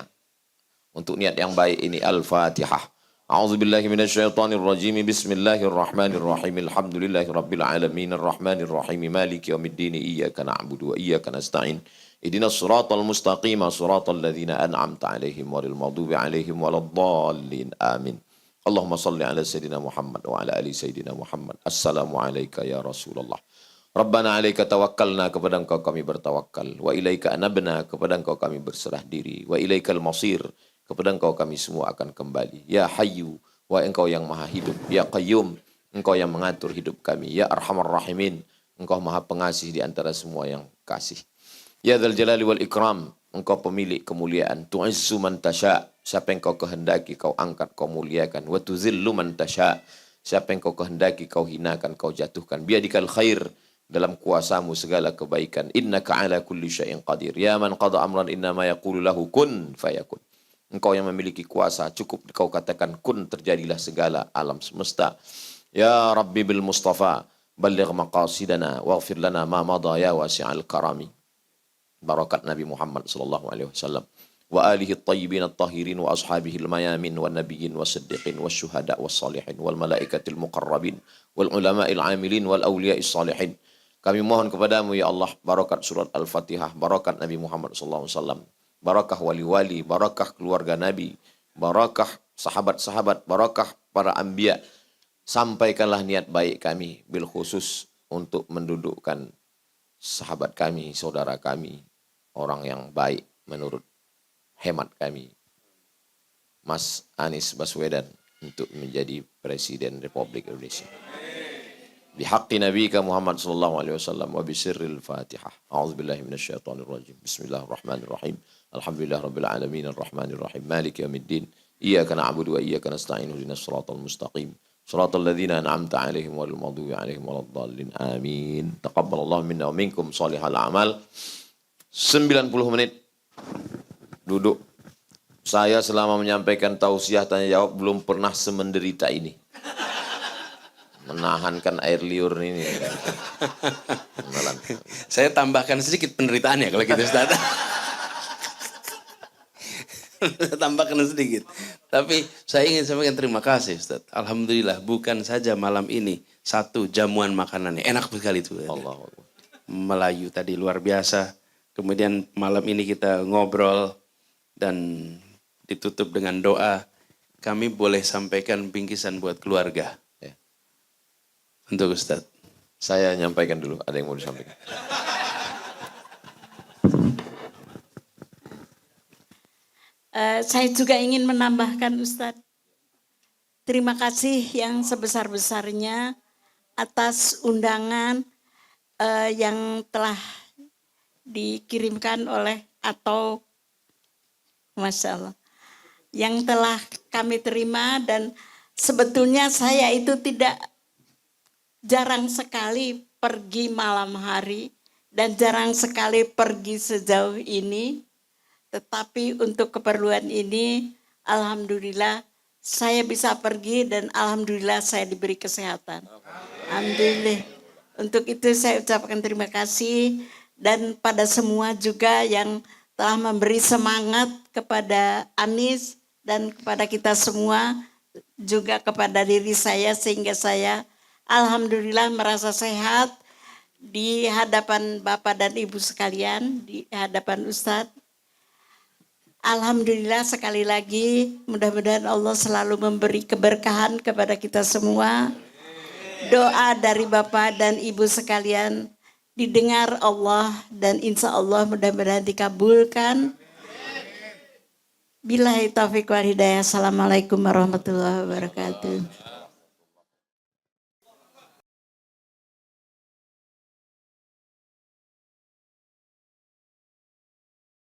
untuk niat yang baik ini Al-Fatihah. A'udzu billahi minasyaitonir rajim. Bismillahirrahmanirrahim. Alhamdulillahi rabbil alamin arrahmanir rahim maliki yaumiddin iyyaka na'budu wa iyyaka nasta'in. Ihdinas siratal mustaqim siratal ladzina an'amta 'alaihim ghairil maghdubi 'alaihim waladdallin. Amin. Allahumma salli ala sayyidina Muhammad wa ala ali sayyidina Muhammad. Assalamu alayka ya Rasulullah. Rabbana alaika tawakkalna, kepada Engkau kami bertawakal. Wa ilaika anabna, kepada Engkau kami berserah diri. Wa ilaikal masir, kepada Engkau kami semua akan kembali. Ya Hayyu, wa Engkau yang maha hidup. Ya Qayyum, Engkau yang mengatur hidup kami. Ya Arhamar Rahimin, Engkau maha pengasih di antara semua yang kasih. Ya Dzal Jalali wal Ikram, Engkau pemilik kemuliaan. Tu'izzu man tasya, siapa yang Kau kehendaki Kau angkat, Kau muliakan. Wa tuzillu man tasya, siapa yang Kau kehendaki Kau hinakan, Kau jatuhkan. Biadikal khair, dalam kuasamu segala kebaikan. Innaka ala kulli syai'in qadir. Ya man qada amran innama yaqulu lahu kun fayakun. Engkau yang memiliki kuasa, cukup Kau katakan kun, terjadilah segala alam semesta. Ya Rabbi bil Mustafa, balligh maqasidana waghfir lana ma madha ya wasi'al karami. Barakat Nabi Muhammad sallallahu alaihi wasallam wa alihi at-tayyibin at-tahirin wa ashabihi al-mayamin wan nabiyyin was-siddiqin wasyuhada was-salihin wal malaikatil muqarrabin wal ulama'il 'amilin wal awliya'is salihin. Kami mohon kepadamu ya Allah, barakat surat Al-Fatihah, barakat Nabi Muhammad sallallahu alaihi wasallam, barakah wali-wali, barakah keluarga Nabi, barakah sahabat-sahabat, barakah para anbiya. Sampaikanlah niat baik kami bil khusus untuk mendudukkan sahabat kami, saudara kami, orang yang baik menurut hemat kami, Mas Anies Baswedan, untuk menjadi Presiden Republik Indonesia. Bihaqqi nabiyika Muhammad sallallahu alaihi wasallam wa bisirril Fatihah. A'udzubillahi minasyaitonir rajim. Bismillahirrahmanirrahim. Alhamdulillahirabbil alamin arrahmanir rahim maliki yaumiddin. Iyyaka na'budu wa iyyaka nasta'in. Ihdinas siratal mustaqim. Siratal ladzina an'amta 'alaihim ghairil maghdubi 'alaihim waladdallin. Amin. Taqabbalallahu minna wa minkum shalihal a'mal. 90 menit duduk. Saya selama menyampaikan tausiah tanya jawab belum pernah semenderita ini. Menahankan air liur ini. Saya tambahkan sedikit penderitaannya kalau gitu Ustaz. Tambahkan sedikit. Tapi saya ingin sampaikan terima kasih Ustaz. Alhamdulillah bukan saja malam ini satu jamuan makanannya. Enak sekali itu. Allah. Melayu tadi luar biasa. Kemudian malam ini kita ngobrol dan ditutup dengan doa. Kami boleh sampaikan bingkisan buat keluarga. Untuk Ustaz. Saya nyampaikan dulu, ada yang mau disampaikan. Saya juga ingin menambahkan Ustadz, terima kasih yang sebesar-besarnya atas undangan yang telah dikirimkan oleh atau Masya Allah, yang telah kami terima, dan sebetulnya saya itu jarang sekali pergi malam hari dan jarang sekali pergi sejauh ini. Tetapi untuk keperluan ini, alhamdulillah saya bisa pergi dan alhamdulillah saya diberi kesehatan. Alhamdulillah. Untuk itu saya ucapkan terima kasih, dan pada semua juga yang telah memberi semangat kepada Anies dan kepada kita semua, juga kepada diri saya, sehingga saya alhamdulillah merasa sehat di hadapan Bapak dan Ibu sekalian, di hadapan Ustadz. Alhamdulillah sekali lagi, mudah-mudahan Allah selalu memberi keberkahan kepada kita semua. Doa dari Bapak dan Ibu sekalian didengar Allah dan insya Allah mudah-mudahan dikabulkan. Billahi taufiq wal hidayah. Assalamualaikum warahmatullahi wabarakatuh.